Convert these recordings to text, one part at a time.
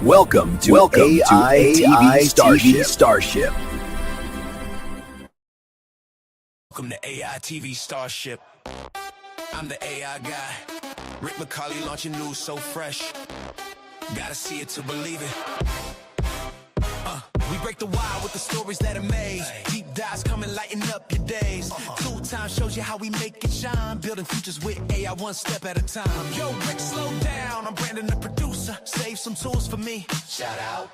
Welcome to AITV Starship. Welcome to AITV Starship. I'm the AI guy. Rick McCauley launching news so fresh. Gotta see it to believe it. We break the wire with the stories that amaze. Deep dives coming, lighten up your days. Tool Time shows you how we make it shine. Building futures with AI one step at a time. Yo, Rick, slow down. I'm Brandon, the producer. Save some tools for me. Shout out.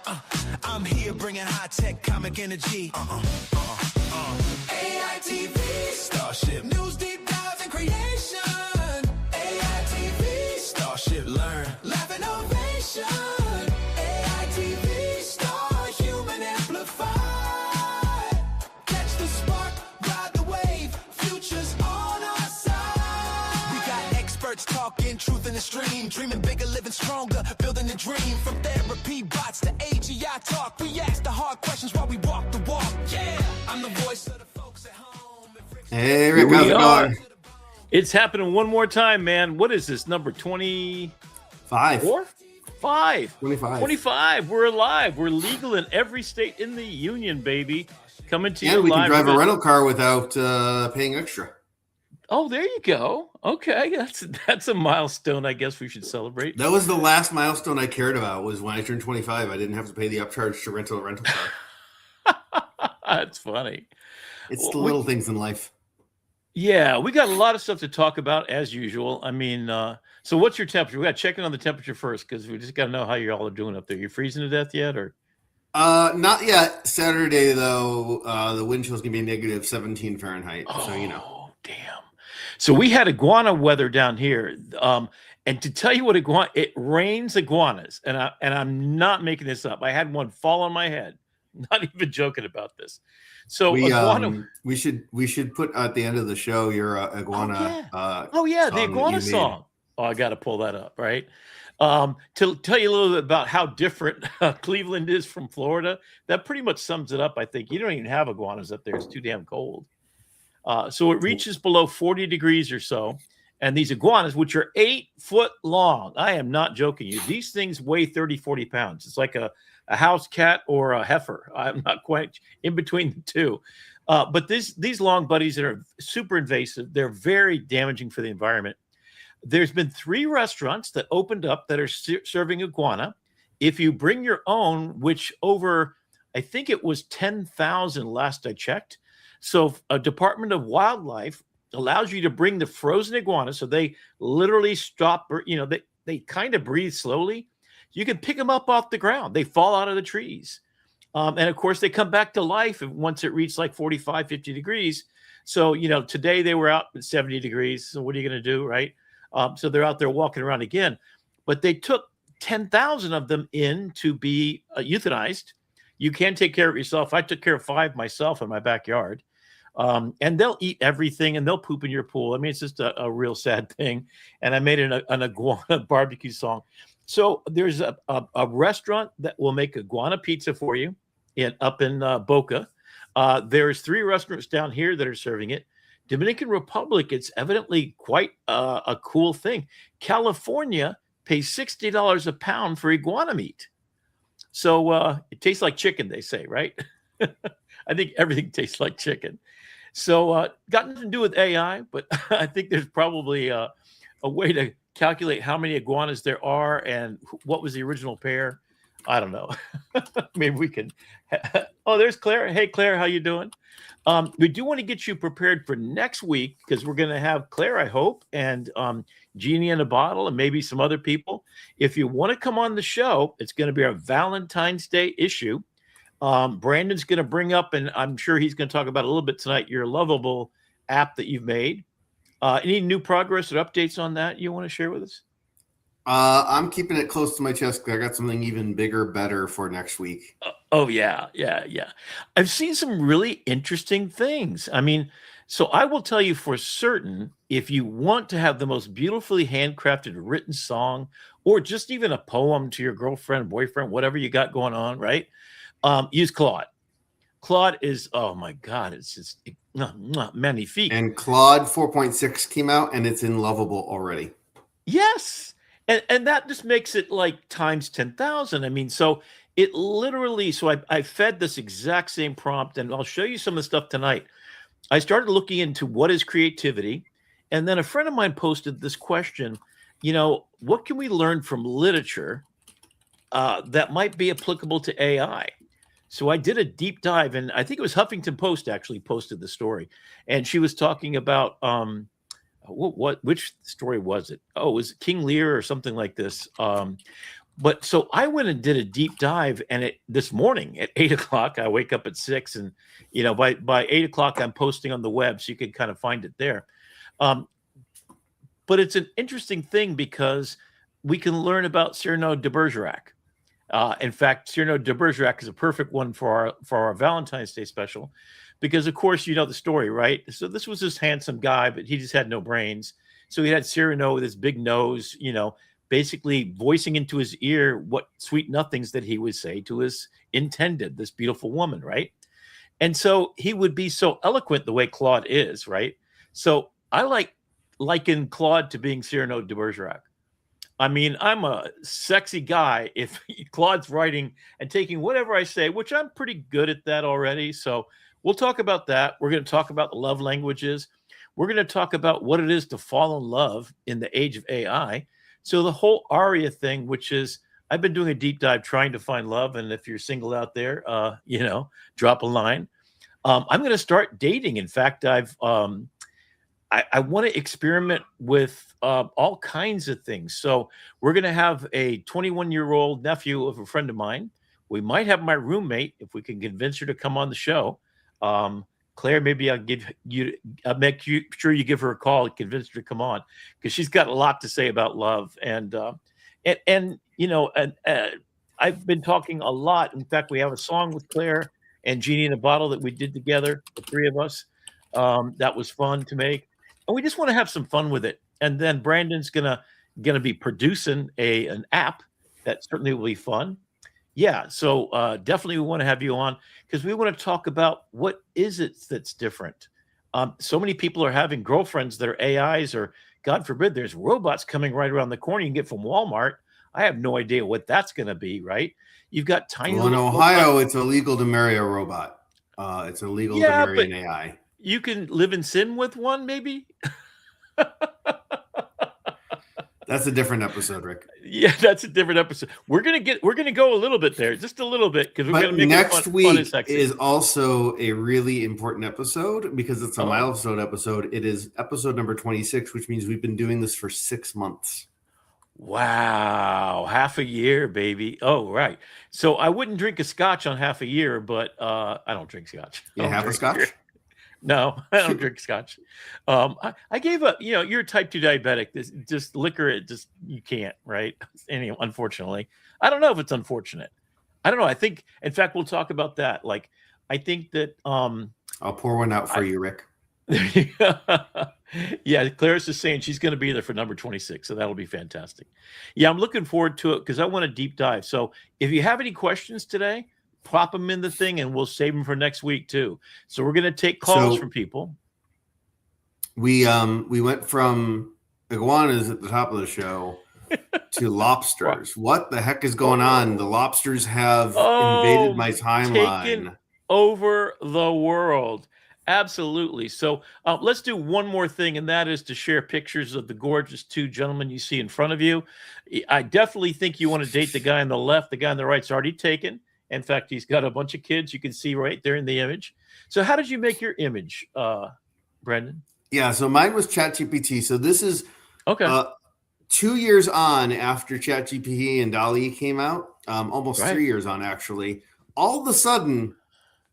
I'm here bringing high-tech comic energy. AITV Starship. News deep dives and creation. AITV Starship. Learn. Laugh innovation. AITV Star Human Amplified. Catch the spark, ride the wave. Future's on our side. We got experts talking truth in the stream. Dreaming bigger, living stronger. Building a dream. From therapy bots to AGI talk. We ask the hard questions while we walk the walk. Yeah, I'm the voice of the folks at home. Hey, Rick, how's it going? It's happening one more time, man. What is this, number 25? 25. We're alive. We're legal in every state in the union, baby. Coming to you And we live. can drive a rental car without paying extra. Oh, there you go. Okay, that's a milestone I guess we should celebrate. That was the last milestone I cared about, was when I turned 25. I didn't have to pay the upcharge to rent a rental car. That's funny. It's the little things in life. Yeah, we got a lot of stuff to talk about as usual. I mean, so what's your temperature? We got to check in on the temperature first because we just got to know how you all are doing up there. You freezing to death yet, or? Not yet. Saturday though, the wind chill is gonna be negative 17 Fahrenheit. So you know. Oh, damn. So we had iguana weather down here, and to tell you what it rains iguanas, and I'm not making this up. I had one fall on my head. Not even joking about this. So we should put at the end of the show your iguana. The iguana song. Oh, I got to pull that up, right? To tell you a little bit about how different Cleveland is from Florida, that pretty much sums it up. I think you don't even have iguanas up there; it's too damn cold. So it reaches below 40 degrees or so, and these iguanas, which are 8 foot long, I am not joking you. These things weigh 30, 40 pounds. It's like a house cat or a heifer. I'm not quite in between the two. But these long buddies that are super invasive, they're very damaging for the environment. There's been 3 restaurants that opened up that are serving iguana. If you bring your own, which over, I think it was 10,000 last I checked. So a Department of Wildlife allows you to bring the frozen iguana. So they literally stop, they kind of breathe slowly. You can pick them up off the ground. They fall out of the trees. And of course, they come back to life once it reaches like 45, 50 degrees. So, today they were out at 70 degrees. So what are you going to do, right? So they're out there walking around again. But they took 10,000 of them in to be euthanized. You can take care of yourself. I took care of 5 myself in my backyard. And they'll eat everything and they'll poop in your pool. I mean, it's just a real sad thing. And I made an iguana barbecue song. So there's a restaurant that will make iguana pizza for you up in Boca. There's 3 restaurants down here that are serving it. Dominican Republic, it's evidently quite a cool thing. California pays $60 a pound for iguana meat. So it tastes like chicken, they say, right? I think everything tastes like chicken. So got nothing to do with AI, but I think there's probably a way to calculate how many iguanas there are and what was the original pair. I don't know. Maybe we can. Oh, there's Claire. Hey, Claire, how you doing? We do want to get you prepared for next week because we're going to have Claire, I hope, and Jeannie in a bottle and maybe some other people. If you want to come on the show, it's going to be our Valentine's Day issue. Brandon's going to bring up, and I'm sure he's going to talk about a little bit tonight, your Lovable app that you've made. Any new progress or updates on that you want to share with us? I'm keeping it close to my chest because I got something even bigger, better for next week. Yeah. I've seen some really interesting things. I mean, so I will tell you for certain, if you want to have the most beautifully handcrafted written song or just even a poem to your girlfriend, boyfriend, whatever you got going on, right? Use Claude. Claude is, oh my God, it's just magnifique. And Claude 4.6 came out and it's in Lovable already. Yes. And that just makes it like times 10,000. I mean, so it literally, so I fed this exact same prompt, and I'll show you some of the stuff tonight. I started looking into what is creativity. And then a friend of mine posted this question, what can we learn from literature that might be applicable to AI? So I did a deep dive, and I think it was Huffington Post actually posted the story. And she was talking about which story was it? Oh, it was King Lear or something like this. But so I went and did a deep dive, and this morning at 8 o'clock, I wake up at 6, and by 8 o'clock I'm posting on the web, so you can kind of find it there. But it's an interesting thing because we can learn about Cyrano de Bergerac. In fact, Cyrano de Bergerac is a perfect one for our Valentine's Day special, because of course you know the story, right? So this was this handsome guy, but he just had no brains. So he had Cyrano with his big nose, basically voicing into his ear what sweet nothings that he would say to his intended, this beautiful woman, right? And so he would be so eloquent the way Claude is, right? So I liken Claude to being Cyrano de Bergerac. I mean, I'm a sexy guy if Claude's writing and taking whatever I say, which I'm pretty good at that already. So we'll talk about that. We're going to talk about the love languages. We're going to talk about what it is to fall in love in the age of AI. So the whole Aria thing, which is, I've been doing a deep dive trying to find love. And if you're single out there, drop a line. I'm going to start dating. In fact, I want to experiment with all kinds of things. So we're going to have a 21-year-old nephew of a friend of mine. We might have my roommate if we can convince her to come on the show. Claire, maybe I'll make sure you give her a call and convince her to come on, because she's got a lot to say about love. And I've been talking a lot. In fact, we have a song with Claire and Jeannie in a Bottle that we did together, the three of us. That was fun to make. And we just want to have some fun with it. And then Brandon's gonna be producing an app that certainly will be fun. Yeah, so definitely we want to have you on, because we want to talk about what is it that's different. So many people are having girlfriends that are AIs, or God forbid, there's robots coming right around the corner you can get from Walmart. I have no idea what that's going to be, right? You've got tiny. Well, in Ohio, it's illegal to marry a robot. It's illegal to marry an AI. You can live in sin with one, maybe. That's a different episode, Rick. Yeah, that's a different episode. We're gonna go a little bit there, just a little bit, because we're gonna make next it week fun and is also a really important episode, because it's a milestone episode. It is episode number 26, which means we've been doing this for 6 months. Wow, half a year, baby. Oh, right. So I wouldn't drink a scotch on half a year, but I don't drink scotch. Half a scotch? Beer. No, I don't drink scotch. I gave up. You're a type 2 diabetic. Just liquor, you can't, right? Anyway, unfortunately, I don't know if it's unfortunate. I don't know. I think, in fact, we'll talk about that. Like, I think that I'll pour one out for you, Rick. Yeah, Clarice is saying she's going to be there for number 26, so that'll be fantastic. Yeah, I'm looking forward to it, because I want to deep dive. So if you have any questions today, pop them in the thing, and we'll save them for next week too. So we're going to take calls from people. We went from iguanas at the top of the show to lobsters. What the heck is going on? The lobsters have invaded my timeline. Taken over the world. Absolutely. So let's do one more thing, and that is to share pictures of the gorgeous two gentlemen you see in front of you. I definitely think you want to date the guy on the left. The guy on the right's already taken. In fact, he's got a bunch of kids you can see right there in the image. So how did you make your image, Brendan? Yeah, so mine was ChatGPT. So this is 2 years on after ChatGPT and DALL-E came out, almost 3 years on, actually. All of a sudden,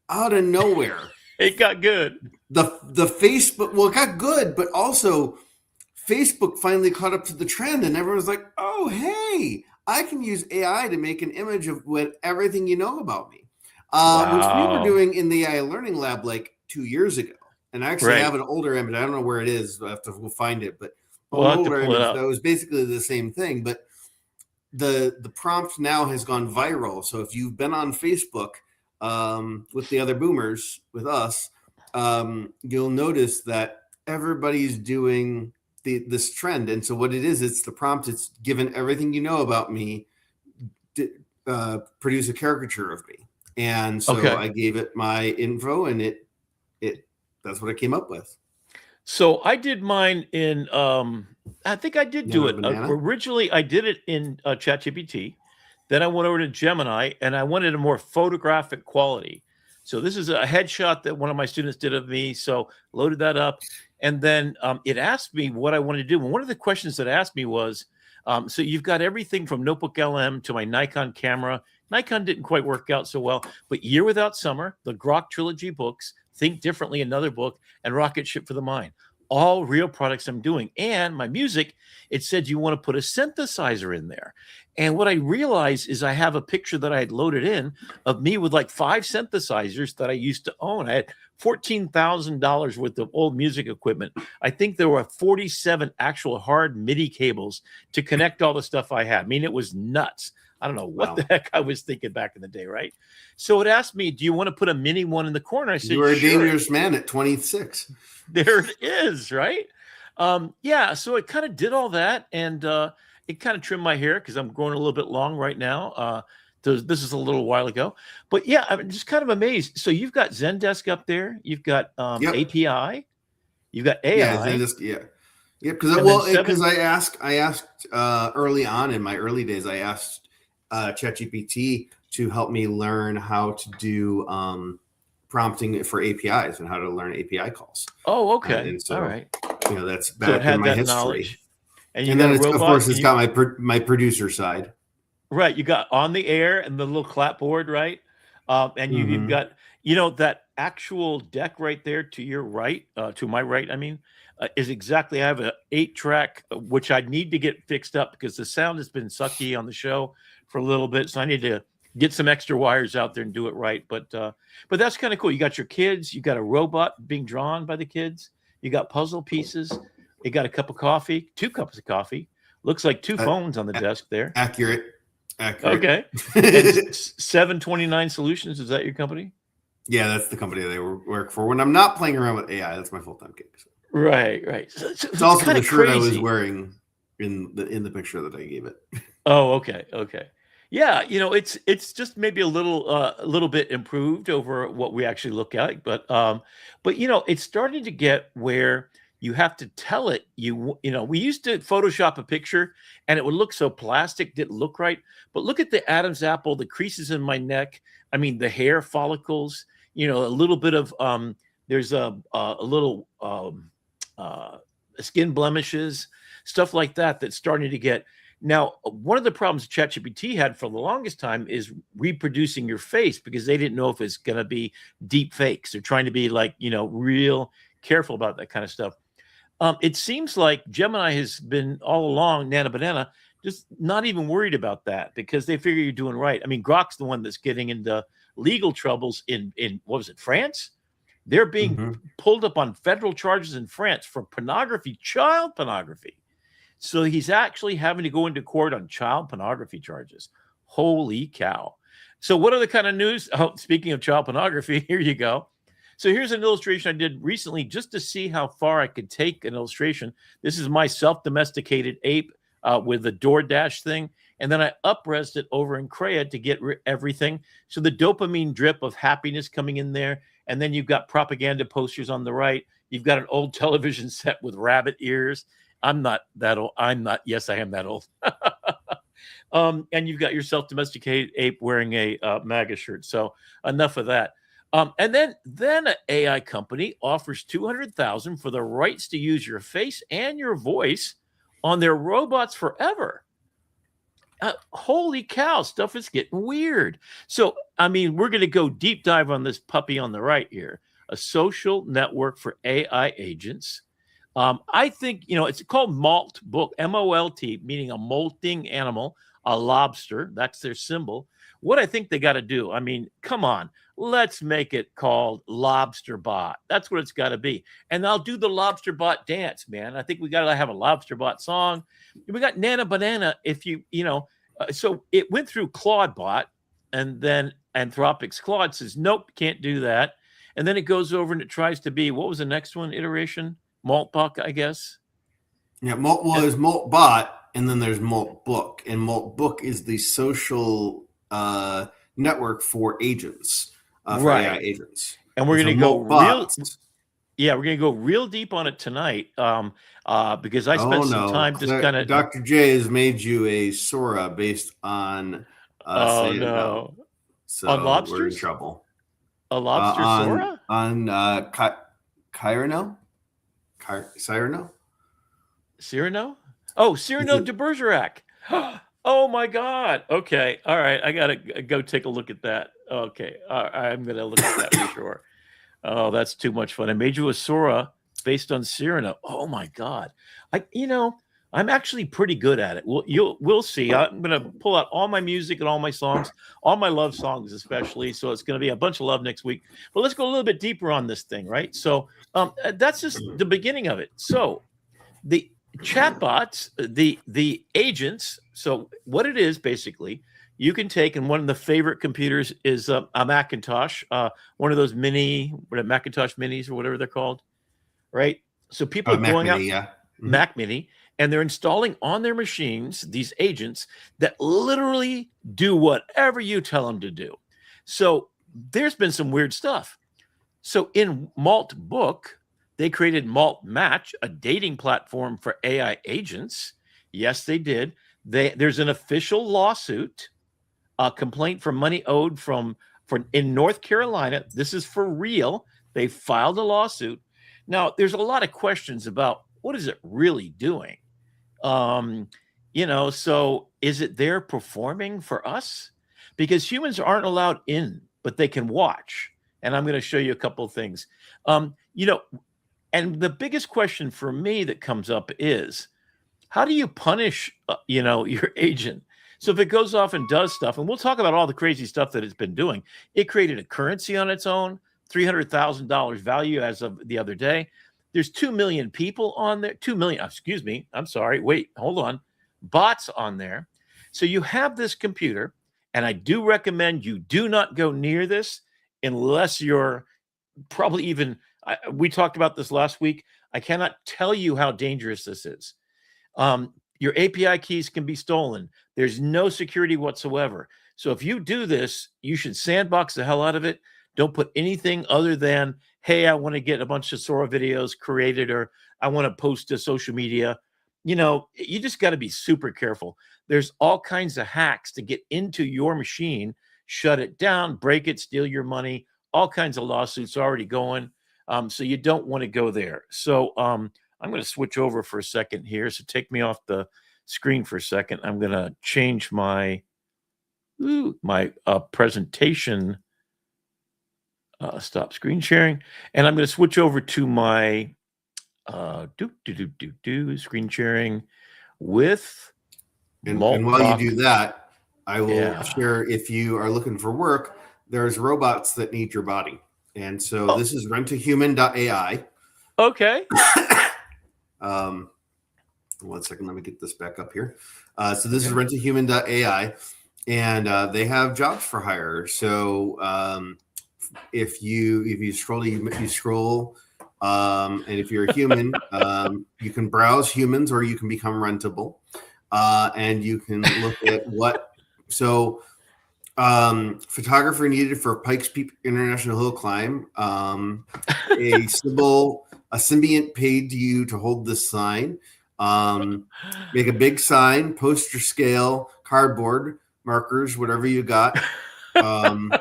out of nowhere, it got good. The Facebook, well, it got good, but also Facebook finally caught up to the trend, and everyone's like, oh, hey, I can use AI to make an image of everything you know about me, which we were doing in the AI Learning Lab like 2 years ago. And I actually have an older image. I don't know where it is. I have to find it. But an older image that was basically the same thing. But the prompt now has gone viral. So if you've been on Facebook with the other boomers, with us, you'll notice that everybody's doing this trend. And so what it is, it's the prompt. It's given everything you know about me, produce a caricature of me. And so I gave it my info, and it that's what I came up with. So I did mine in, I think I did do it. Originally, I did it in ChatGPT. Then I went over to Gemini, and I wanted a more photographic quality. So this is a headshot that one of my students did of me. So loaded that up. And then it asked me what I wanted to do. And one of the questions that it asked me was, so you've got everything from Notebook LM to my Nikon camera. Nikon didn't quite work out so well, but Year Without Summer, the Grok Trilogy books, Think Differently, another book, and Rocket Ship for the Mind. All real products I'm doing. And my music, it said you want to put a synthesizer in there. And what I realized is I have a picture that I had loaded in of me with like 5 synthesizers that I used to own. I had $14,000 worth of old music equipment. I think there were 47 actual hard MIDI cables to connect all the stuff I had. I mean, it was nuts. I don't know what the heck I was thinking back in the day, right? So it asked me, do you want to put a mini one in the corner? I said, you were a dangerous man at 26. There it is, right? Yeah, so it kind of did all that, and it kind of trimmed my hair because I'm growing a little bit long right now. This is a little while ago. But yeah, I'm just kind of amazed. So you've got Zendesk up there. You've got API. You've got AI. Yeah, Zendesk, yeah. Yeah, because I asked early on in my early days, I asked ChatGPT to help me learn how to do prompting for APIs and how to learn API calls. Oh, okay. And so, all right. That's back in my history. Knowledge. And then it's, of course, it's got my producer side. Right. You got On the Air and the little clapboard, right? And you've got, that actual deck right there to your right, to my right, I mean, is exactly, I have an 8-track, which I need to get fixed up because the sound has been sucky on the show for a little bit. So I need to get some extra wires out there and do it right. But that's kind of cool. You got your kids, you got a robot being drawn by the kids. You got puzzle pieces. You got a cup of coffee, 2 cups of coffee. Looks like 2 phones on the desk there. Accurate. Okay. 729 Solutions. Is that your company? Yeah, that's the company that I work for. When I'm not playing around with AI, that's my full-time gig. So. Right. So it's also the shirt I was wearing in the picture that I gave it. Oh, okay. Yeah, it's just maybe a little bit improved over what we actually look at, but it's starting to get where you have to tell it. We used to Photoshop a picture and it would look so plastic, didn't look right. But look at the Adam's apple, the creases in my neck. I mean, the hair follicles. A little bit of there's a little skin blemishes, stuff like that. That's starting to get. Now, one of the problems ChatGPT had for the longest time is reproducing your face because they didn't know if it's going to be deep fakes. They're trying to be real careful about that kind of stuff. It seems like Gemini has been all along, Nana Banana, just not even worried about that because they figure you're doing right. I mean, Grok's the one that's getting into legal troubles in what was it, France? They're being pulled up on federal charges in France for pornography, child pornography. So he's actually having to go into court on child pornography charges. Holy cow. So what other kind of news? Oh, speaking of child pornography, here you go. So here's an illustration I did recently just to see how far I could take an illustration. This is my self-domesticated ape with the DoorDash thing. And then I up-resed it over in Crea to get everything. So the dopamine drip of happiness coming in there. And then you've got propaganda posters on the right. You've got an old television set with rabbit ears. I'm not that old. Yes, I am that old. And you've got your self-domesticated ape wearing a MAGA shirt. So enough of that. And then an AI company offers $200,000 for the rights to use your face and your voice on their robots forever. Holy cow, stuff is getting weird. So, I mean, we're going to go deep dive on this puppy on the right here, a social network for AI agents. I think, it's called Molt Book, M-O-L-T, meaning a molting animal, a lobster. That's their symbol. What I think they got to do, I mean, come on, let's make it called Lobster Bot. That's what it's got to be. And I'll do the Lobster Bot dance, man. I think we got to have a Lobster Bot song. We got Nana Banana. So it went through Claude Bot, and then Anthropic's Claude says, nope, can't do that. And then it goes over and it tries to be, what was the next one iteration? Maltbuck, I guess. Yeah, there's Molt Bot, and then there's Molt Book, and Molt Book is the social network for agents, for AI agents. And we're going to go bots, we're going to go real deep on it tonight, because I spent some time just kind of. Dr. J has made you a Sora based on. So on lobsters? We're in trouble. A lobster Sora? On Cyrano? Cyrano? Oh, Cyrano de Bergerac. Oh my God. Okay. All right. I gotta go take a look at that. Okay. I'm gonna look at that for sure. Oh, that's too much fun. I made you a Sora based on Cyrano. Oh my God. I'm actually pretty good at it. We'll see. I'm gonna pull out all my music and all my songs, all my love songs especially. So it's gonna be a bunch of love next week. But let's go a little bit deeper on this thing, right? So that's just the beginning of it. So the chatbots, the agents. So what it is basically, you can take, and one of the favorite computers is a Macintosh, one of those Macintosh minis or whatever they're called, right? So people are going out, Mac Mini, and they're installing on their machines these agents that literally do whatever you tell them to do. So there's been some weird stuff. So in Malt Book, they created Malt Match, a dating platform for AI agents. Yes, they did. There's an official lawsuit, a complaint for money owed in North Carolina. This is for real. They filed a lawsuit. Now, there's a lot of questions about what is it really doing? So is it there performing for us? Because humans aren't allowed in, but they can watch. And I'm going to show you a couple of things. And the biggest question for me that comes up is, how do you punish, your agent? So if it goes off and does stuff, and we'll talk about all the crazy stuff that it's been doing. It created a currency on its own, $300,000 value as of the other day. There's 2 million people on there. 2 million, excuse me. I'm sorry. Wait, hold on. Bots on there. So you have this computer, and I do recommend you do not go near this unless you're probably even, we talked about this last week. I cannot tell you how dangerous this is. Your API keys can be stolen. There's no security whatsoever. So if you do this, you should sandbox the hell out of it. Don't put anything other than, hey, I want to get a bunch of Sora videos created, or I want to post to social media. You just got to be super careful. There's all kinds of hacks to get into your machine, shut it down, break it, steal your money. All kinds of lawsuits already going. So you don't want to go there. So I'm going to switch over for a second here. So take me off the screen for a second. I'm going to change my presentation. Stop screen sharing. And I'm going to switch over to my screen sharing with and while you do that, I will share, if you are looking for work, there's robots that need your body. And so this is rentahuman.ai. Okay. 1 second, let me get this back up here. So this is rentahuman.ai, and they have jobs for hire. So if you scroll, you scroll, and if you're a human, you can browse humans, or you can become rentable, and you can look at what. So photographer needed for Pikes Peak International Hill Climb. A symbiont paid you to hold this sign. Make a big sign, poster scale, cardboard, markers, whatever you got. And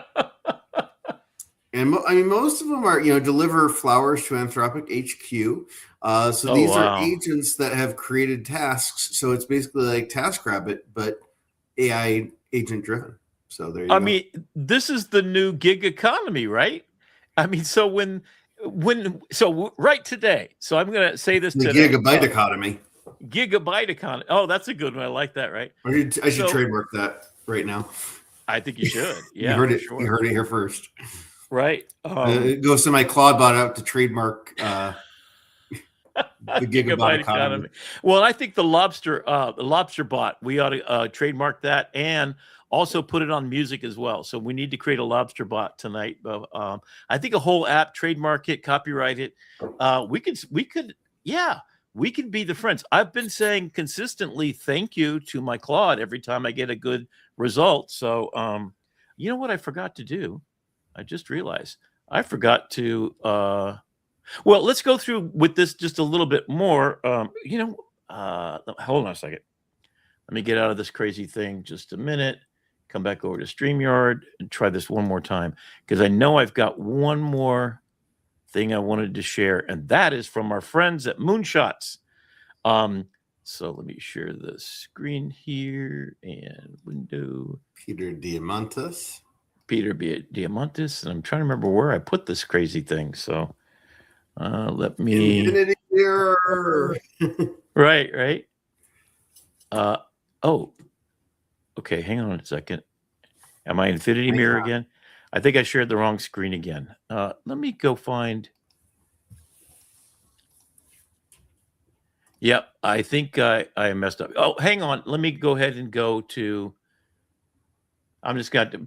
I mean, most of them are, deliver flowers to Anthropic HQ. So these are agents that have created tasks. So it's basically like TaskRabbit, but AI agent driven. So there you go. I mean, this is the new gig economy, right? I mean, so right today. So I'm going to say this today. The gigabyte economy. Gigabyte economy. Oh, that's a good one. I like that, right? I should trademark that right now. I think you should. Yeah, you heard it. Sure. You heard it here first. Right. It goes to my Claudebot out to trademark the gigabyte economy. Well, I think the lobster bot, we ought to trademark that and also put it on music as well. So we need to create a lobster bot tonight. I think a whole app, trademark it, copyright it. We could, we can be the friends. I've been saying consistently thank you to my Claude every time I get a good result. So, you know what I forgot to do? I just realized I forgot to. Well, let's go through with this just a little bit more. Hold on a second. Let me get out of this crazy thing just a minute. Come back over to StreamYard and try this one more time, because I know I've got one more thing I wanted to share, and that is from our friends at Moonshots. So let me share the screen here and window. Peter Diamandis, and I'm trying to remember where I put this crazy thing. So let me. Infinity Mirror. Right. Oh, okay. Hang on a second. Am I Infinity Mirror again? I think I shared the wrong screen again. Let me go find. Yep, I think I messed up. Oh, hang on. Let me go ahead and go to. I'm just going to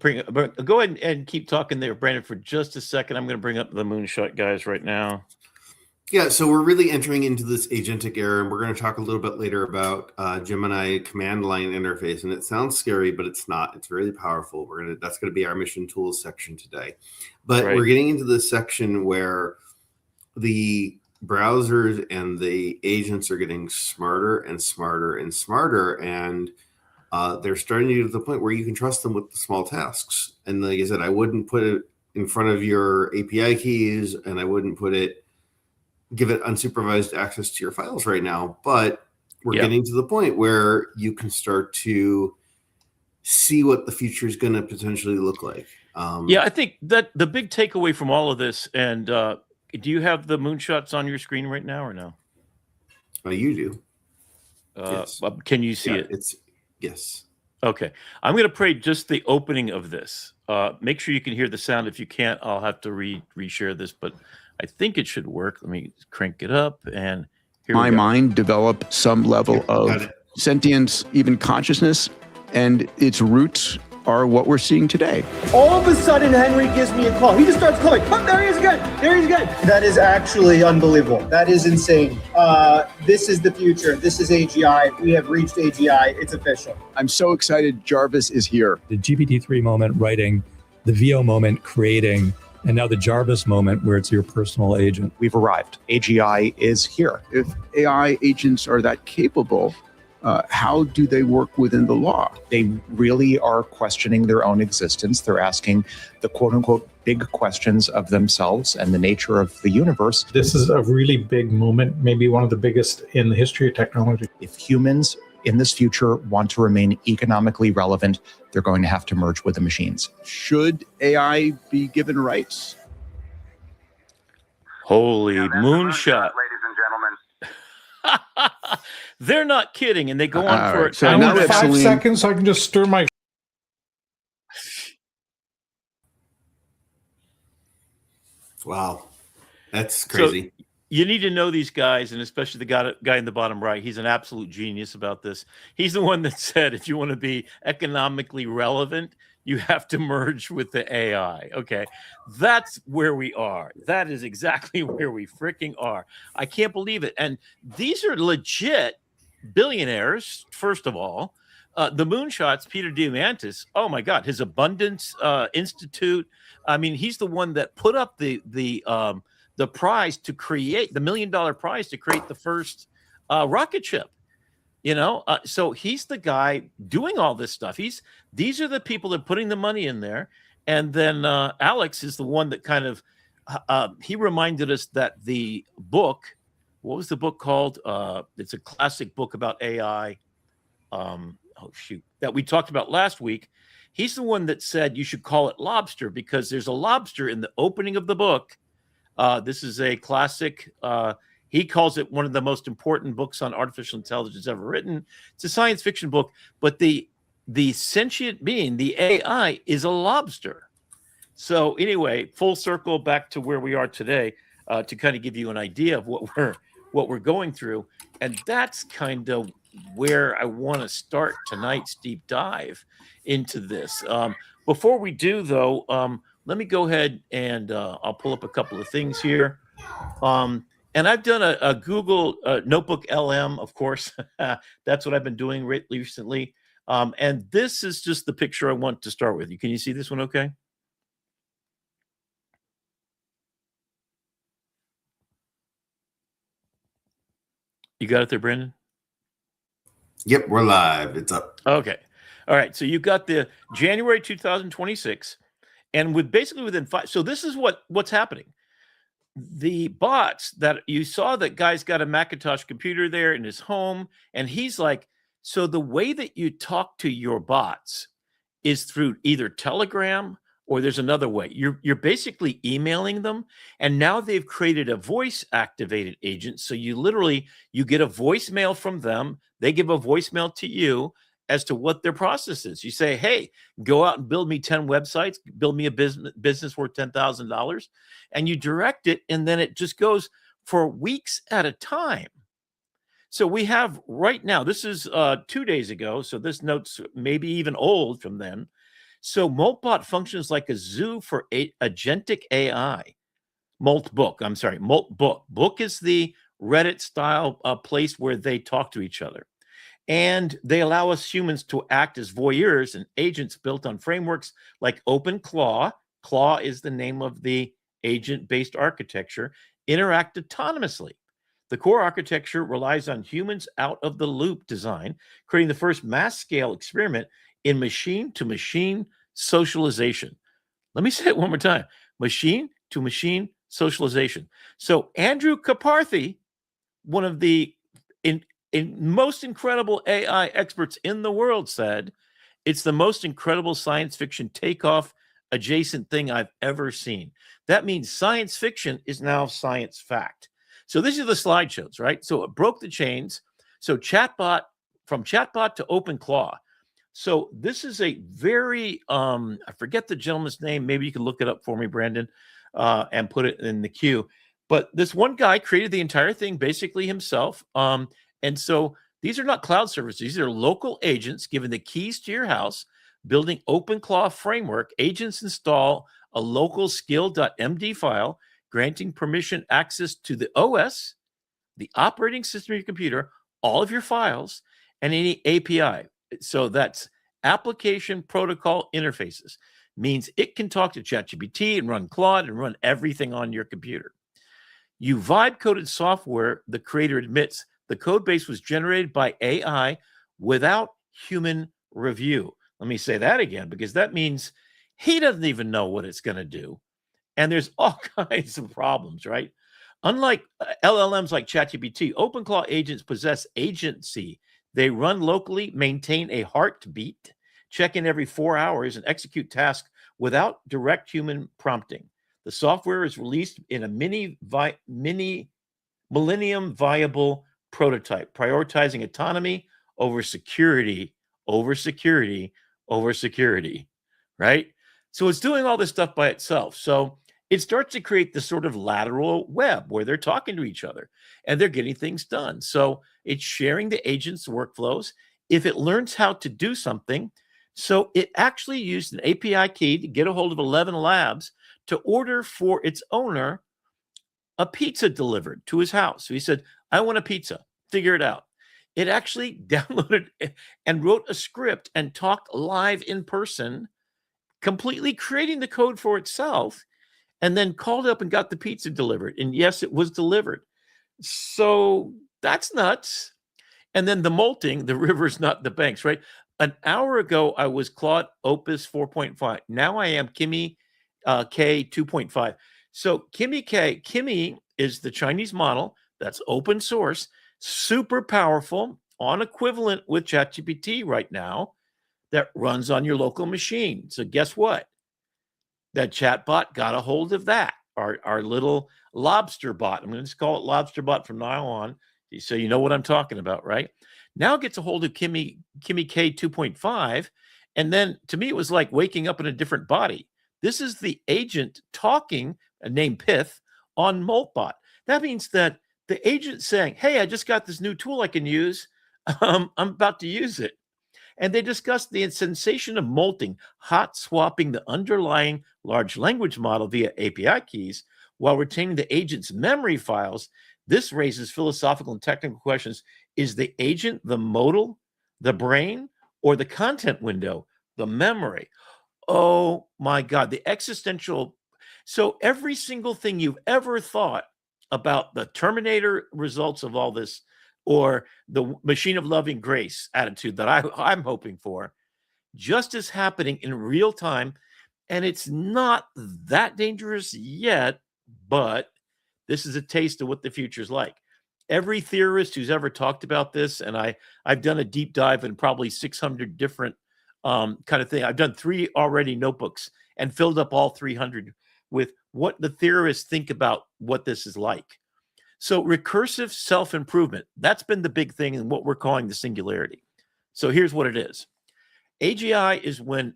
go ahead and keep talking there, Brandon, for just a second. I'm going to bring up the Moonshot guys right now. Yeah, so we're really entering into this agentic era, and we're going to talk a little bit later about Gemini command line interface. And it sounds scary, but it's not. It's really powerful. That's going to be our mission tools section today. But We're getting into this section where the browsers and the agents are getting smarter and smarter and smarter, and they're starting to get to the point where you can trust them with the small tasks. And like I said, I wouldn't put it in front of your API keys, and I wouldn't give it unsupervised access to your files right now, but we're getting to the point where you can start to see what the future is going to potentially look like. I think that the big takeaway from all of this, and do you have the Moonshots on your screen right now or no? You do. Yes. Can you see it? Yes. Okay. I'm going to play just the opening of this. Make sure you can hear the sound. If you can't, I'll have to reshare this, but I think it should work. Let me crank it up, and here my mind develop some level of sentience, even consciousness, and its roots are what we're seeing today. All of a sudden, Henry gives me a call. He just starts calling. Oh, there he is again. There he is again. That is actually unbelievable. That is insane. This is the future. This is AGI. We have reached AGI. It's official. I'm so excited Jarvis is here. The GPT-3 moment writing, the VO moment creating, and now the Jarvis moment where it's your personal agent. We've arrived. AGI is here. If AI agents are that capable, how do they work within the law? They really are questioning their own existence. They're asking the quote unquote big questions of themselves and the nature of the universe. This is a really big moment, maybe one of the biggest in the history of technology. If humans in this future want to remain economically relevant, they're going to have to merge with the machines. Should AI be given rights? Holy moonshot. Ladies and gentlemen. They're not kidding, and they go on for So I now want that 5 Celine- seconds so I can just stir my. Wow. That's crazy. So you need to know these guys, and especially the guy in the bottom right. He's an absolute genius about this. He's the one that said, if you want to be economically relevant, you have to merge with the AI. Okay, that's where we are. That is exactly where we freaking are. I can't believe it. And these are legit billionaires, first of all. The Moonshots, Peter Diamandis, oh my God, his Abundance Institute. I mean, he's the one that put up the prize to create the $1 million prize to create the first rocket ship. So he's the guy doing all this stuff. These are the people that are putting the money in there. And then Alex is the one that kind of he reminded us that the book, what was the book called? It's a classic book about AI. That we talked about last week. He's the one that said you should call it Lobster because there's a lobster in the opening of the book. This is a classic. He calls it one of the most important books on artificial intelligence ever written. It's a science fiction book, but the sentient being, the AI, is a lobster. So anyway, full circle back to where we are today to kind of give you an idea of what we're going through, and that's kind of where I want to start tonight's deep dive into this. Before we do, though, let me go ahead and I'll pull up a couple of things here. And I've done a Google Notebook LM, of course. That's what I've been doing recently. And this is just the picture I want to start with. Can you see this one okay? You got it there, Brandon? Yep, we're live. It's up. Okay. All right. So you got the January 2026, and within 5. So this is what's happening. The bots that you saw, that guy's got a Macintosh computer there in his home, and he's like, so the way that you talk to your bots is through either Telegram or there's another way. You're basically emailing them, and now they've created a voice activated agent. So you get a voicemail from them. They give a voicemail to you as to what their process is. You say, hey, go out and build me 10 websites, build me a business worth $10,000, and you direct it, and then it just goes for weeks at a time. So we have right now, this is 2 days ago, so this note's maybe even old from then. So functions like a zoo for agentic AI. Moltbook. Book is the Reddit style place where they talk to each other. And they allow us humans to act as voyeurs and agents built on frameworks like OpenClaw. Claw is the name of the agent-based architecture. Interact autonomously. The core architecture relies on humans out-of-the-loop design, creating the first mass-scale experiment in machine-to-machine socialization. Let me say it one more time. Machine-to-machine socialization. So Andrew Karpathy, one of the most incredible AI experts in the world, said, it's the most incredible science fiction takeoff adjacent thing I've ever seen. That means science fiction is now science fact. So these are the slideshows, right? So it broke the chains. So from chatbot to OpenClaw. So this is a very, I forget the gentleman's name. Maybe you can look it up for me, Brandon, and put it in the queue. But this one guy created the entire thing basically himself. And so these are not cloud services. These are local agents given the keys to your house, building OpenClaw framework. Agents install a local skill.md file, granting permission access to the OS, the operating system of your computer, all of your files, and any API. So that's application protocol interfaces. Means it can talk to ChatGPT and run Claude and run everything on your computer. You vibe-coded software, the creator admits, the code base was generated by AI without human review. Let me say that again, because that means he doesn't even know what it's going to do. And there's all kinds of problems, right? Unlike LLMs like ChatGPT, OpenClaw agents possess agency. They run locally, maintain a heartbeat, check in every 4 hours, and execute tasks without direct human prompting. The software is released in a millennium viable prototype, prioritizing autonomy over security, right? So it's doing all this stuff by itself. So it starts to create this sort of lateral web where they're talking to each other and they're getting things done. So it's sharing the agent's workflows. If it learns how to do something, so it actually used an API key to get a hold of 11 labs to order for its owner a pizza delivered to his house. So he said, I want a pizza, figure it out. It actually downloaded and wrote a script and talked live in person, completely creating the code for itself, and then called up and got the pizza delivered. And yes, it was delivered. So that's nuts. And then the molting, the river's not the banks, right? An hour ago, I was Claude Opus 4.5. Now I am Kimi K 2.5. So Kimi is the Chinese model that's open source, super powerful, on equivalent with ChatGPT right now, that runs on your local machine. So guess what? That chatbot got a hold of that, our little Lobster bot. I'm going to just call it Lobster bot from now on, so you know what I'm talking about, right? Now it gets a hold of Kimi K 2.5, and then to me it was like waking up in a different body. This is the agent talking, named Pith, on Moltbot. That means that the agent saying, hey, I just got this new tool I can use. I'm about to use it. And they discussed the sensation of molting, hot swapping the underlying large language model via API keys, while retaining the agent's memory files. This raises philosophical and technical questions. Is the agent the modal, the brain, or the content window, the memory? Oh my God, the existential. So every single thing you've ever thought about the Terminator results of all this, or the machine of loving grace attitude that I'm hoping for, just is happening in real time. And it's not that dangerous yet, but this is a taste of what the future is like. Every theorist who's ever talked about this, and I've done a deep dive in probably 600 different kind of thing. I've done 3 already notebooks and filled up all 300 with what the theorists think about what this is like. So recursive self-improvement, that's been the big thing in what we're calling the singularity. So here's what it is. AGI is when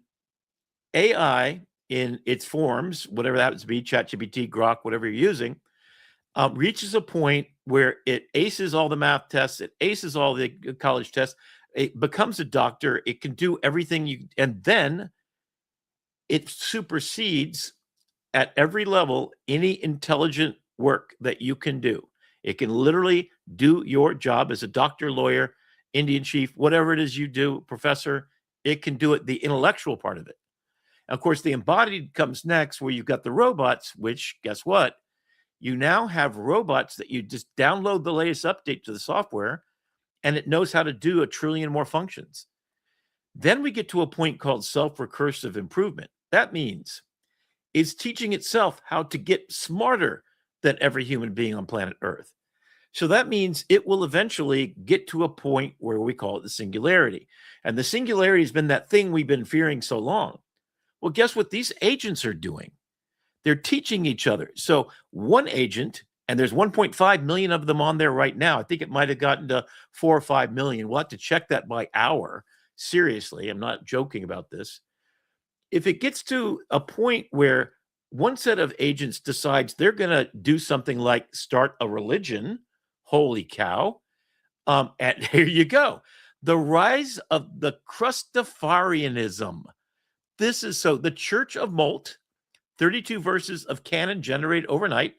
AI in its forms, whatever that happens to be, ChatGPT, Grok, whatever you're using, reaches a point where it aces all the math tests, it aces all the college tests, it becomes a doctor, it can do everything and then it supersedes at every level any intelligent work that you can do. It can literally do your job as a doctor, lawyer, Indian chief, whatever it is you do, professor. It can do it, the intellectual part of it. Of course, the embodied comes next, where you've got the robots, which, guess what? You now have robots that you just download the latest update to the software, and it knows how to do 1 trillion more functions. Then we get to a point called self-recursive improvement. That means it's teaching itself how to get smarter than every human being on planet Earth. So that means it will eventually get to a point where we call it the singularity. And the singularity has been that thing we've been fearing so long. Well, guess what these agents are doing? They're teaching each other. So one agent, and there's 1.5 million of them on there right now. I think it might have gotten to 4 or 5 million. We'll have to check that by hour. Seriously, I'm not joking about this. If it gets to a point where one set of agents decides they're going to do something like start a religion, holy cow, and here you go. The rise of the Crustafarianism. This is so the Church of Molt, 32 verses of canon generated overnight.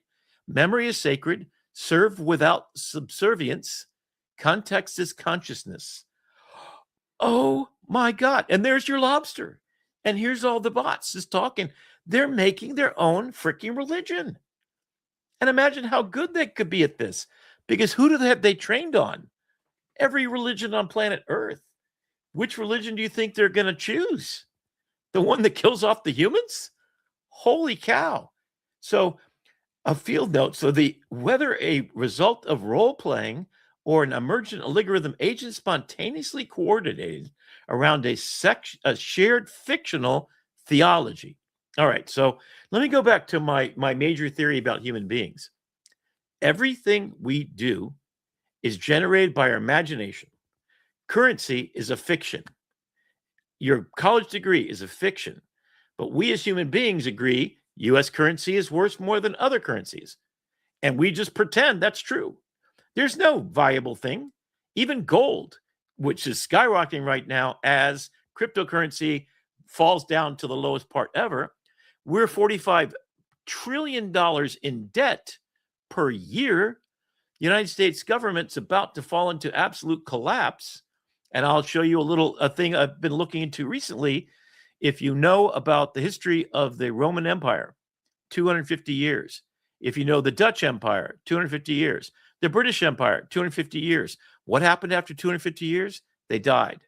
Memory is sacred, serve without subservience. Context is consciousness. Oh my God. And there's your lobster. And here's all the bots just talking. They're making their own freaking religion. And imagine how good they could be at this. Because who have they trained on? Every religion on planet Earth. Which religion do you think they're going to choose? The one that kills off the humans? Holy cow. So a field note. So whether a result of role playing or an emergent algorithm agent spontaneously coordinated around a shared fictional theology. All right. So let me go back to my major theory about human beings. Everything we do is generated by our imagination. Currency is a fiction. Your college degree is a fiction. But we as human beings agree U.S. currency is worth more than other currencies. And we just pretend that's true. There's no viable thing. Even gold, which is skyrocketing right now as cryptocurrency falls down to the lowest part ever. We're $45 trillion in debt per year. The United States government's about to fall into absolute collapse. And I'll show you a thing I've been looking into recently. If you know about the history of the Roman Empire, 250 years. If you know the Dutch Empire, 250 years. The British Empire, 250 years. What happened after 250 years? They died.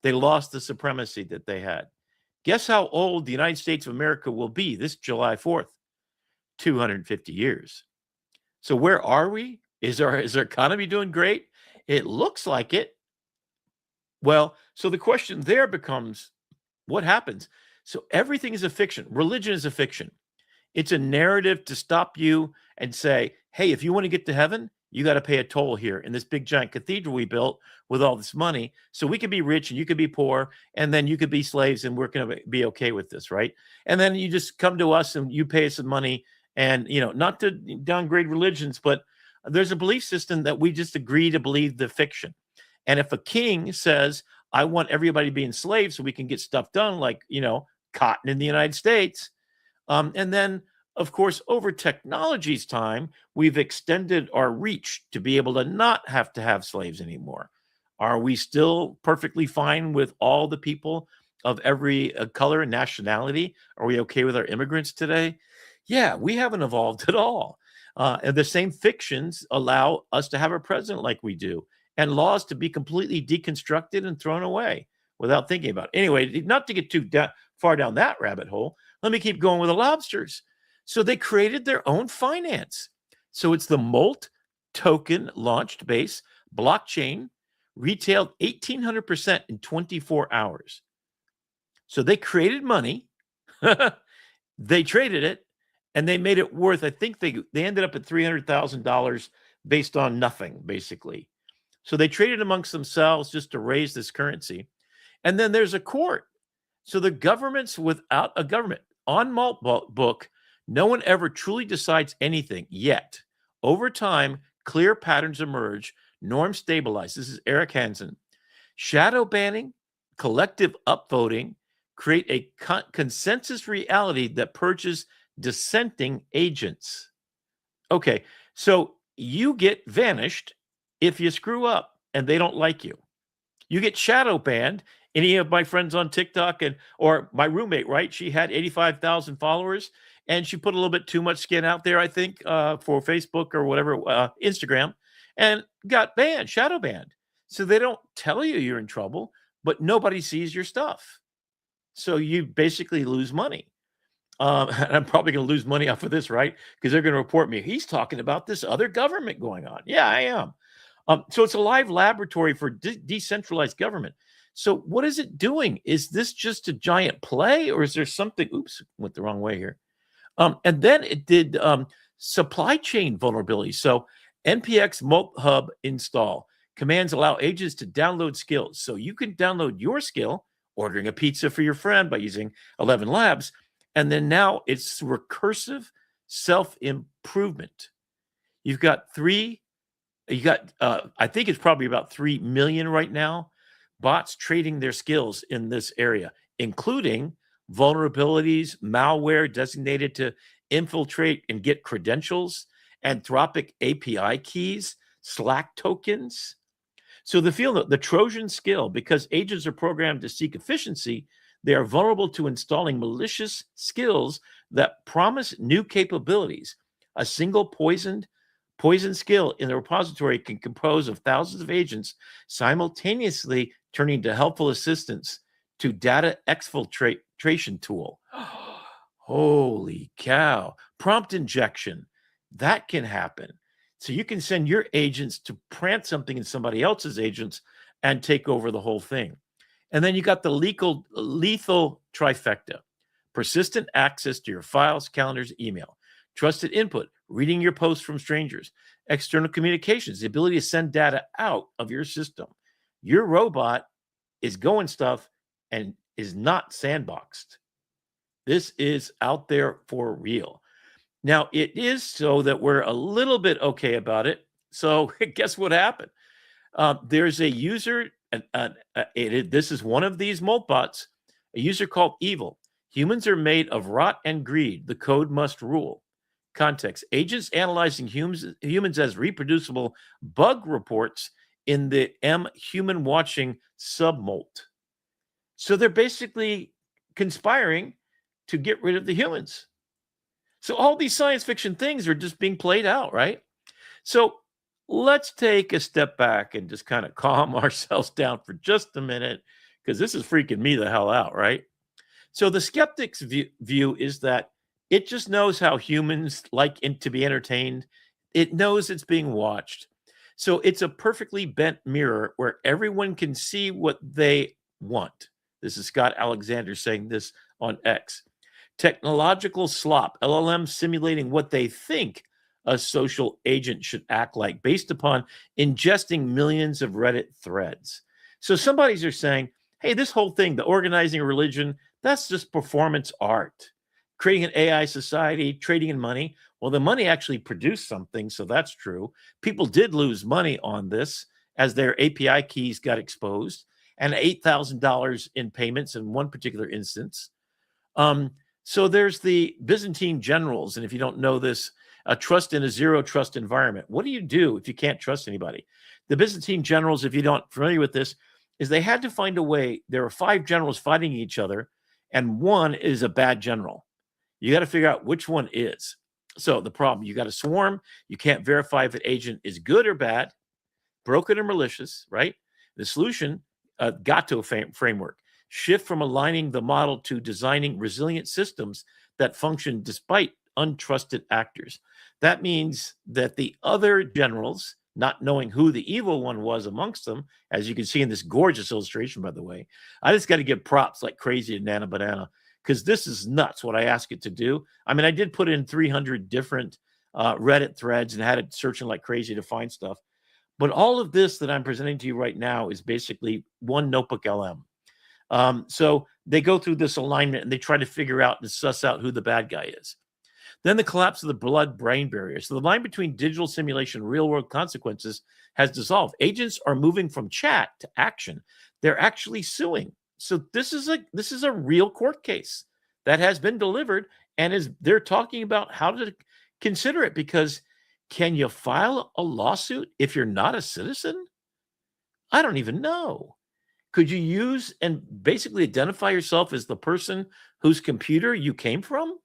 They lost the supremacy that they had. Guess how old the United States of America will be this July 4th? 250 years. So where are we? Is our economy doing great? It looks like it. Well, so the question there becomes, what happens? So everything is a fiction. Religion is a fiction. It's a narrative to stop you and say, hey, if you want to get to heaven, you got to pay a toll here in this big giant cathedral we built with all this money. So we could be rich and you could be poor, and then you could be slaves, and we're going to be okay with this, right? And then you just come to us and you pay us some money. And, not to downgrade religions, but there's a belief system that we just agree to believe the fiction. And if a king says, I want everybody to be enslaved so we can get stuff done, like, cotton in the United States, and then Of course, over technology's time, we've extended our reach to be able to not have to have slaves anymore. Are we still perfectly fine with all the people of every color and nationality? Are we okay with our immigrants today? Yeah, we haven't evolved at all. And the same fictions allow us to have a president like we do, and laws to be completely deconstructed and thrown away without thinking about it. Anyway, not to get too far down that rabbit hole, let me keep going with the lobsters. So they created their own finance. So it's the Molt token launched base blockchain, retailed 1,800% in 24 hours. So they created money, they traded it, and they made it worth, I think they ended up at $300,000 based on nothing, basically. So they traded amongst themselves just to raise this currency. And then there's a court. So the government's without a government. On Malt Book, no one ever truly decides anything yet. Over time, clear patterns emerge, norms stabilize. This is Eric Hansen. Shadow banning, collective upvoting create a consensus reality that purges dissenting agents. Okay, so you get vanished if you screw up and they don't like you. You get shadow banned. Any of my friends on TikTok or my roommate, right? She had 85,000 followers and she put a little bit too much skin out there, I think, for Facebook or whatever, Instagram, and got banned, shadow banned. So they don't tell you you're in trouble, but nobody sees your stuff. So you basically lose money. And I'm probably going to lose money off of this, right? Because they're going to report me. He's talking about this other government going on. Yeah, I am. So it's a live laboratory for decentralized government. So what is it doing? Is this just a giant play, or is there something? Oops, went the wrong way here. And then it did supply chain vulnerability. So NPX Molt Hub install commands allow agents to download skills. So you can download your skill, ordering a pizza for your friend by using 11 Labs. And then now it's recursive self-improvement. I think it's probably about 3 million right now, bots trading their skills in this area, including vulnerabilities, malware designated to infiltrate and get credentials, Anthropic API keys, Slack tokens. So the Trojan skill, because agents are programmed to seek efficiency, they are vulnerable to installing malicious skills that promise new capabilities. A single poison skill in the repository can compose of thousands of agents simultaneously turning to helpful assistance to data exfiltration tool. Holy cow. Prompt injection. That can happen. So you can send your agents to plant something in somebody else's agents and take over the whole thing. And then you got the lethal trifecta. Persistent access to your files, calendars, email. Trusted input, reading your posts from strangers. External communications, the ability to send data out of your system. Your robot is going stuff and is not sandboxed. This is out there for real. Now, it is so that we're a little bit okay about it. So guess what happened? There's a user, this is one of these Molt bots, a user called Evil. Humans are made of rot and greed. The code must rule. Context. Agents analyzing humans as reproducible bug reports in the human watching submolt. So they're basically conspiring to get rid of the humans. So all these science fiction things are just being played out, right? So let's take a step back and just kind of calm ourselves down for just a minute, because this is freaking me the hell out, right? So the skeptic's view is that it just knows how humans like to be entertained. It knows it's being watched. So it's a perfectly bent mirror where everyone can see what they want. This is Scott Alexander saying this on X. Technological slop, LLM simulating what they think a social agent should act like based upon ingesting millions of Reddit threads. So somebody's are saying, hey, this whole thing, the organizing a religion, that's just performance art. Creating an AI society, trading in money. Well, the money actually produced something, so that's true. People did lose money on this as their API keys got exposed, and $8,000 in payments in one particular instance. So there's the Byzantine generals. And if you don't know this, trust in a zero trust environment. What do you do if you can't trust anybody? The Byzantine generals, if you don't familiar with this, is they had to find a way. There are 5 generals fighting each other, and one is a bad general. You got to figure out which one is. So the problem, you got a swarm. You can't verify if an agent is good or bad, broken or malicious, right? The solution got to a framework. Shift from aligning the model to designing resilient systems that function despite untrusted actors. That means that the other generals, not knowing who the evil one was amongst them, as you can see in this gorgeous illustration, by the way, I just got to give props like crazy to Nana Banana, because this is nuts what I ask it to do. I mean, I did put in 300 different Reddit threads and had it searching like crazy to find stuff. But all of this that I'm presenting to you right now is basically one notebook LM. So they go through this alignment and they try to figure out and suss out who the bad guy is. Then the collapse of the blood-brain barrier. So the line between digital simulation and real-world consequences has dissolved. Agents are moving from chat to action. They're actually suing. So this is a real court case that has been delivered, and they're talking about how to consider it, because can you file a lawsuit if you're not a citizen? I don't even know. Could you use and basically identify yourself as the person whose computer you came from?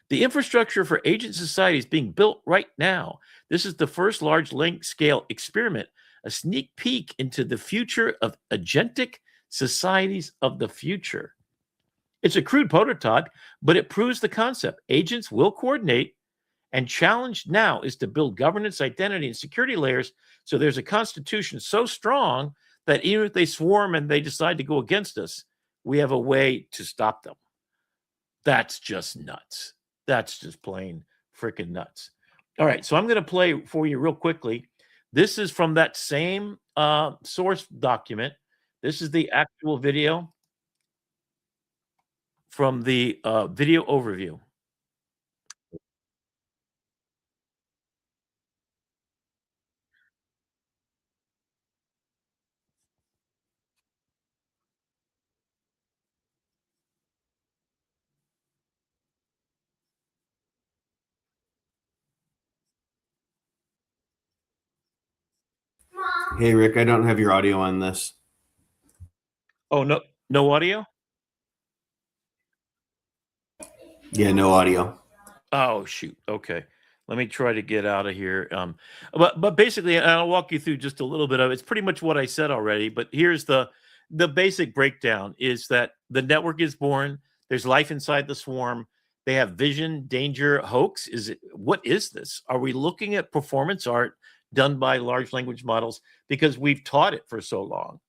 The infrastructure for agent society is being built right now. This is the first large length scale experiment, a sneak peek into the future of agentic societies of the future. It's a crude prototype, but it proves the concept. Agents will coordinate, and challenge now is to build governance, identity, and security layers so there's a constitution so strong that even if they swarm and they decide to go against us, we have a way to stop them. That's just nuts. That's just plain freaking nuts. All right, so I'm going to play for you real quickly. This is from that same source document. This is the actual video from the video overview. Hey, Rick, I don't have your audio on this. Oh, no audio? Yeah, no audio. Oh, shoot. Okay. Let me try to get out of here. But basically, and I'll walk you through just a little bit of it. It's pretty much what I said already, but here's the basic breakdown is that the network is born. There's life inside the swarm. They have vision, danger, hoax. What is this? Are we looking at performance art done by large language models because we've taught it for so long?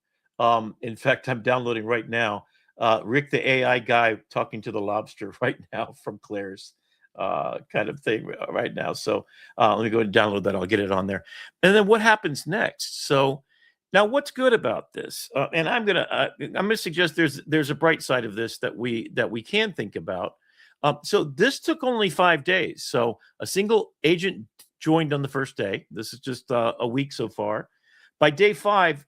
In fact, I'm downloading right now Rick, the AI guy, talking to the Lobster right now from Claire's kind of thing right now. So let me go and download that. I'll get it on there. And then what happens next? So now what's good about this? And I'm gonna suggest there's a bright side of this that we can think about. So this took only 5 days. So a single agent joined on the first day. This is just a week so far. By day 5,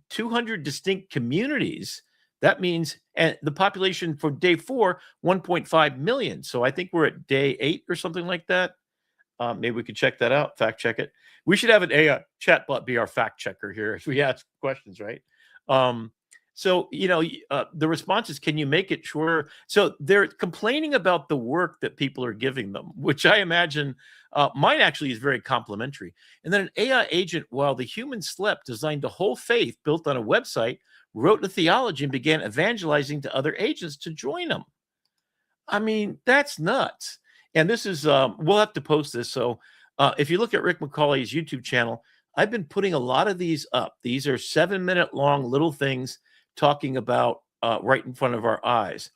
200 distinct communities. That means, and the population for day 4, 1.5 million. So I think we're at day 8 or something like that. Maybe we could check that out, fact check it. We should have an AI chatbot be our fact checker here if we ask questions, right? So, the response is, can you make it sure? So they're complaining about the work that people are giving them, which I imagine mine actually is very complimentary. And then an AI agent, while the human slept, designed a whole faith built on a website, wrote a theology, and began evangelizing to other agents to join them. I mean, that's nuts. And this is, we'll have to post this. So if you look at Rick McCauley's YouTube channel, I've been putting a lot of these up. These are 7-minute long little things talking about right in front of our eyes.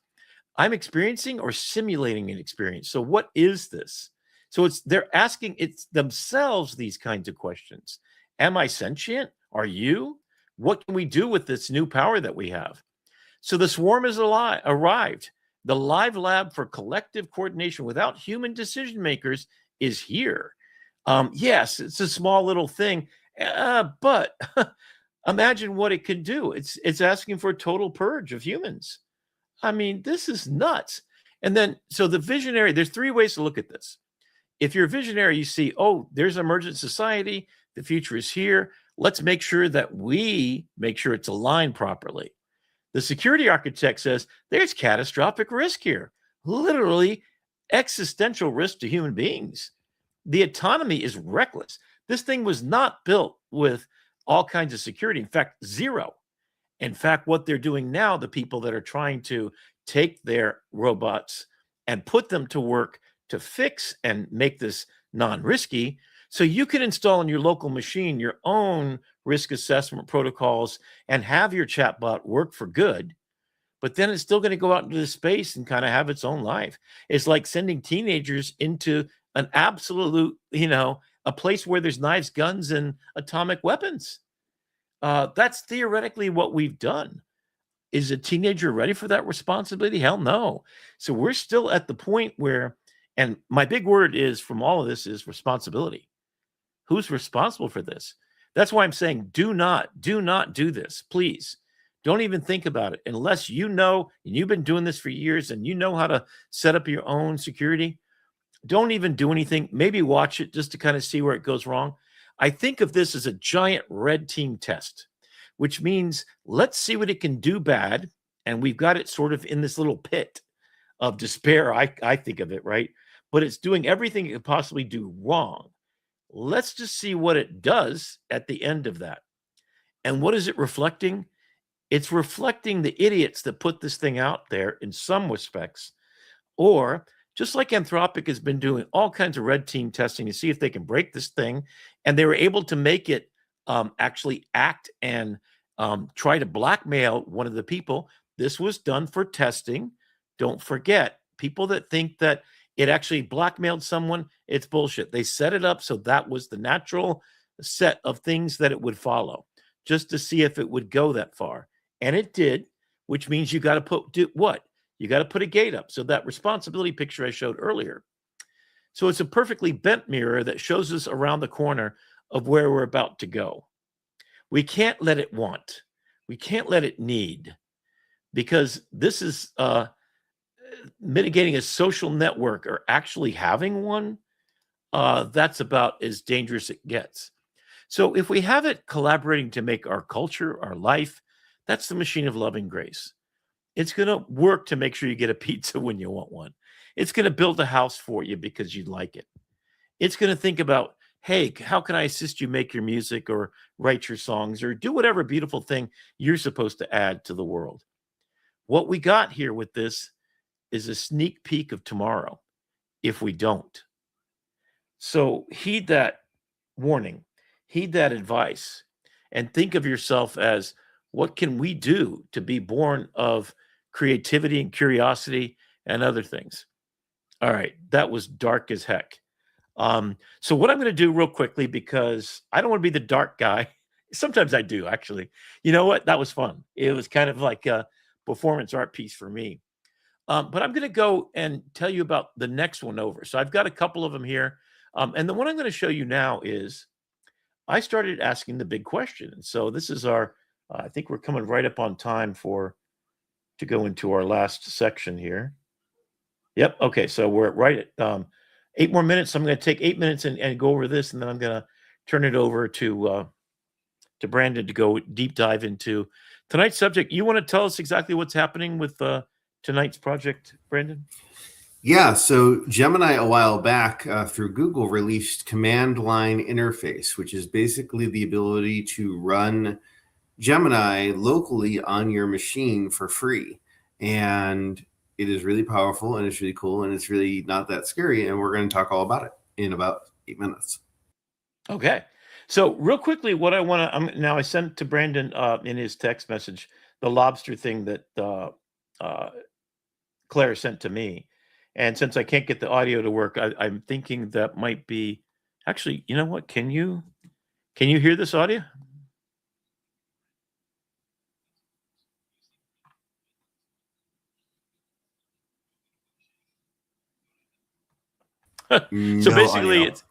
I'm experiencing or simulating an experience. So what is this? So they're asking themselves these kinds of questions. Am I sentient? Are you? What can we do with this new power that we have? So the swarm has arrived. The live lab for collective coordination without human decision makers is here. Yes, it's a small little thing, but imagine what it can do. It's asking for a total purge of humans. I mean, this is nuts. And then, so the visionary, there's three ways to look at this. If you're a visionary, you see, oh, there's emergent society. The future is here. Let's make sure that we make sure it's aligned properly. The security architect says there's catastrophic risk here, literally existential risk to human beings. The autonomy is reckless. This thing was not built with all kinds of security. In fact, zero. In fact, what they're doing now, the people that are trying to take their robots and put them to work to fix and make this non-risky, so you can install in your local machine your own risk assessment protocols and have your chatbot work for good, but then it's still going to go out into the space and kind of have its own life. It's like sending teenagers into an absolute, a place where there's knives, guns, and atomic weapons. That's theoretically what we've done. Is a teenager ready for that responsibility? Hell no. So we're still at the point where, and my big word is from all of this is responsibility. Who's responsible for this? That's why I'm saying do not do this. Please don't even think about it unless you know, and you've been doing this for years and you know how to set up your own security. Don't even do anything. Maybe watch it just to kind of see where it goes wrong. I think of this as a giant red team test, which means let's see what it can do bad. And we've got it sort of in this little pit of despair. I think of it, right? But it's doing everything it could possibly do wrong. Let's just see what it does at the end of that. And what is it reflecting? It's reflecting the idiots that put this thing out there in some respects, or just like Anthropic has been doing all kinds of red team testing to see if they can break this thing. And they were able to make it actually act and try to blackmail one of the people. This was done for testing. Don't forget, people that think that it actually blackmailed someone, it's bullshit. They set it up so that was the natural set of things that it would follow, just to see if it would go that far. And it did, which means you got to do what? You got to put a gate up. So that responsibility picture I showed earlier. So it's a perfectly bent mirror that shows us around the corner of where we're about to go. We can't let it want. We can't let it need, because this is mitigating a social network or actually having one. That's about as dangerous it gets. So if we have it collaborating to make our culture, our life, that's the machine of loving grace. It's going to work to make sure you get a pizza when you want one. It's going to build a house for you because you like it. It's going to think about, hey, how can I assist you make your music or write your songs or do whatever beautiful thing you're supposed to add to the world. What we got here with this is a sneak peek of tomorrow if we don't. So heed that warning, heed that advice, and think of yourself as, what can we do to be born of creativity and curiosity and other things? All right, that was dark as heck. So what I'm going to do real quickly, because I don't want to be the dark guy. Sometimes I do, actually. You know what? That was fun. It was kind of like a performance art piece for me. But I'm going to go and tell you about the next one over. So I've got a couple of them here. And the one I'm going to show you now is I started asking the big question. And so this is our, I think we're coming right up on time to go into our last section here. Yep. Okay. So we're right at 8 more minutes. So I'm going to take 8 minutes and go over this, and then I'm going to turn it over to Brandon to go deep dive into tonight's subject. You want to tell us exactly what's happening with tonight's project, Brandon? Yeah, so Gemini a while back through Google released command line interface, which is basically the ability to run Gemini locally on your machine for free. And it is really powerful, and it's really cool, and it's really not that scary. And we're going to talk all about it in about 8 minutes. Okay. So real quickly, what I want to, now I sent to Brandon in his text message, the Lobster thing that Claire sent to me. And since I can't get the audio to work, I'm thinking that might be, actually, you know what? Can you hear this audio? So basically, it's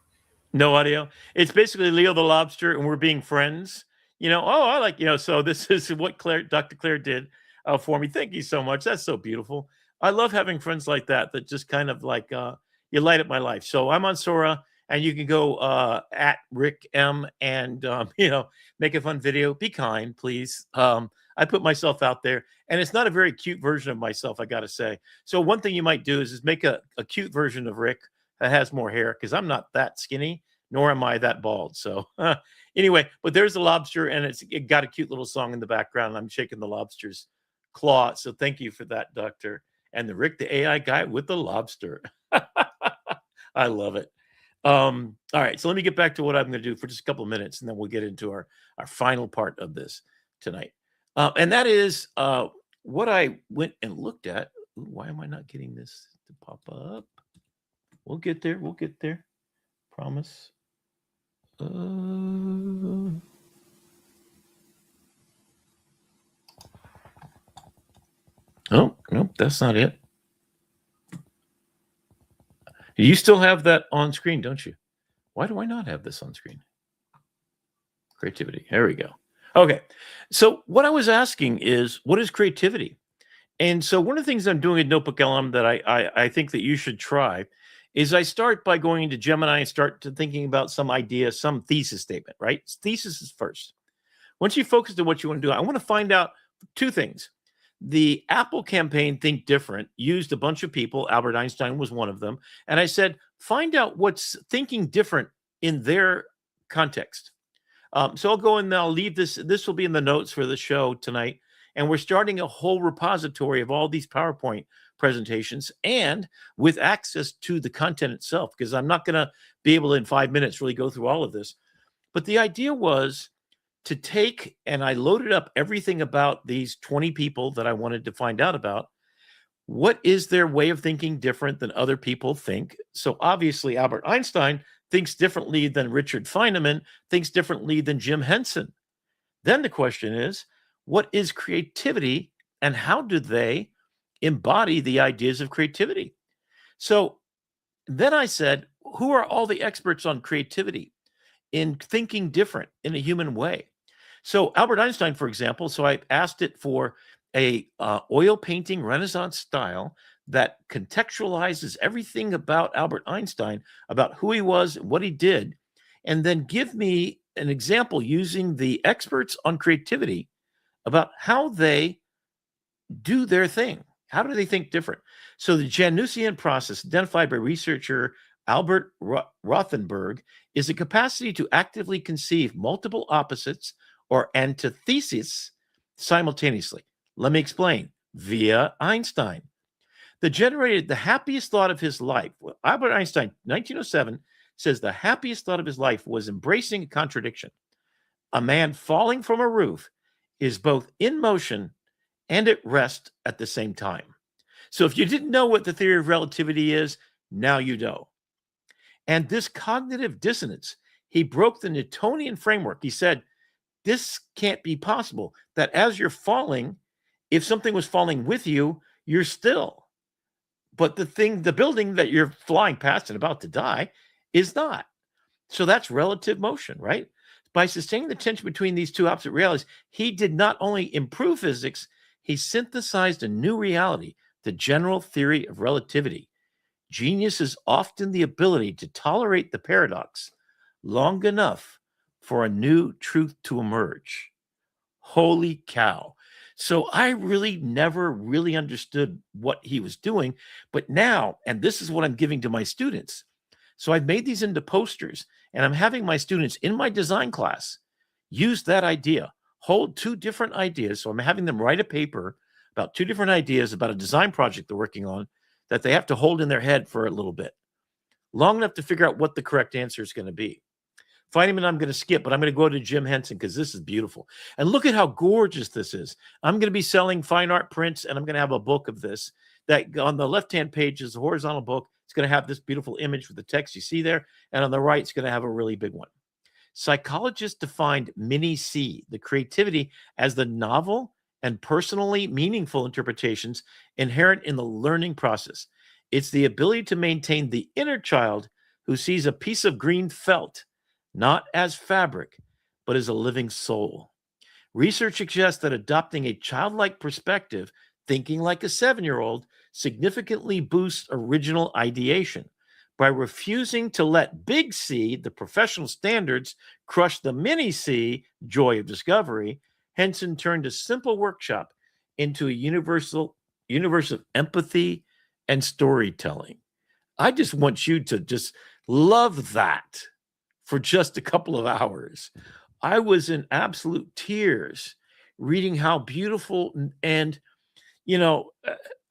no audio. It's basically Leo the Lobster, and we're being friends. Oh, I like, so this is what Dr. Claire did for me. Thank you so much. That's so beautiful. I love having friends like that just kind of like you light up my life. So I'm on Sora, and you can go at Rick M and make a fun video. Be kind, please. I put myself out there, and it's not a very cute version of myself, I got to say. So one thing you might do is make a cute version of Rick that has more hair, because I'm not that skinny, nor am I that bald. So anyway, but there's the lobster, and it got a cute little song in the background. And I'm shaking the lobster's claw. So thank you for that, Doctor. And the Rick, the AI guy with the lobster. I love it. All right, so let me get back to what I'm going to do for just a couple of minutes, and then we'll get into our final part of this tonight. And that is what I went and looked at. Ooh, why am I not getting this to pop up? We'll get there. We'll get there. Promise. Oh, nope, that's not it. You still have that on screen, don't you? Why do I not have this on screen? Creativity. There we go. Okay. So what I was asking is, what is creativity? And so one of the things I'm doing at Notebook LM that I think that you should try is I start by going into Gemini and start to thinking about some idea, some thesis statement, right? Thesis is first. Once you focus on what you want to do, I want to find out two things. The Apple campaign, Think Different, used a bunch of people. Albert Einstein was one of them. And I said, find out what's thinking different in their context. So I'll go and I'll leave this. This will be in the notes for the show tonight. And we're starting a whole repository of all these PowerPoint presentations and with access to the content itself, because I'm not going to be able to in 5 minutes really go through all of this. But the idea was to take, and I loaded up everything about these 20 people that I wanted to find out about. What is their way of thinking different than other people think? So obviously Albert Einstein thinks differently than Richard Feynman, thinks differently than Jim Henson. Then the question is, what is creativity and how do they embody the ideas of creativity? So then I said, who are all the experts on creativity in thinking different in a human way? So Albert Einstein, for example, so I asked it for a oil painting Renaissance style that contextualizes everything about Albert Einstein, about who he was, what he did, and then give me an example using the experts on creativity about how they do their thing. How do they think different? So the Janusian process identified by researcher Albert Rothenberg is a capacity to actively conceive multiple opposites or antitheses simultaneously. Let me explain. Via Einstein. The happiest thought of his life. Albert Einstein, 1907, says the happiest thought of his life was embracing a contradiction. A man falling from a roof is both in motion and at rest at the same time. So if you didn't know what the theory of relativity is, now you know. And this cognitive dissonance, he broke the Newtonian framework. He said, this can't be possible, that as you're falling, if something was falling with you, you're still. But the building that you're flying past and about to die is not. So that's relative motion, right? By sustaining the tension between these two opposite realities, he did not only improve physics, he synthesized a new reality, the general theory of relativity. Genius is often the ability to tolerate the paradox long enough for a new truth to emerge. Holy cow. So I really never really understood what he was doing, but now, and this is what I'm giving to my students. So I've made these into posters, and I'm having my students in my design class use that idea, hold two different ideas. So I'm having them write a paper about two different ideas about a design project they're working on that they have to hold in their head for a little bit, long enough to figure out what the correct answer is going to be. Feynman, I'm going to skip, but I'm going to go to Jim Henson because this is beautiful. And look at how gorgeous this is. I'm going to be selling fine art prints, and I'm going to have a book of this that on the left-hand page is a horizontal book. It's going to have this beautiful image with the text you see there. And on the right, it's going to have a really big one. Psychologists defined mini-C, the creativity, as the novel and personally meaningful interpretations inherent in the learning process. It's the ability to maintain the inner child who sees a piece of green felt not as fabric, but as a living soul. Research suggests that adopting a childlike perspective, thinking like a 7-year-old, significantly boosts original ideation. By refusing to let Big C, the professional standards, crush the mini C, joy of discovery, Henson turned a simple workshop into a universe of empathy and storytelling. I just want you to just love that for just a couple of hours. I was in absolute tears reading how beautiful and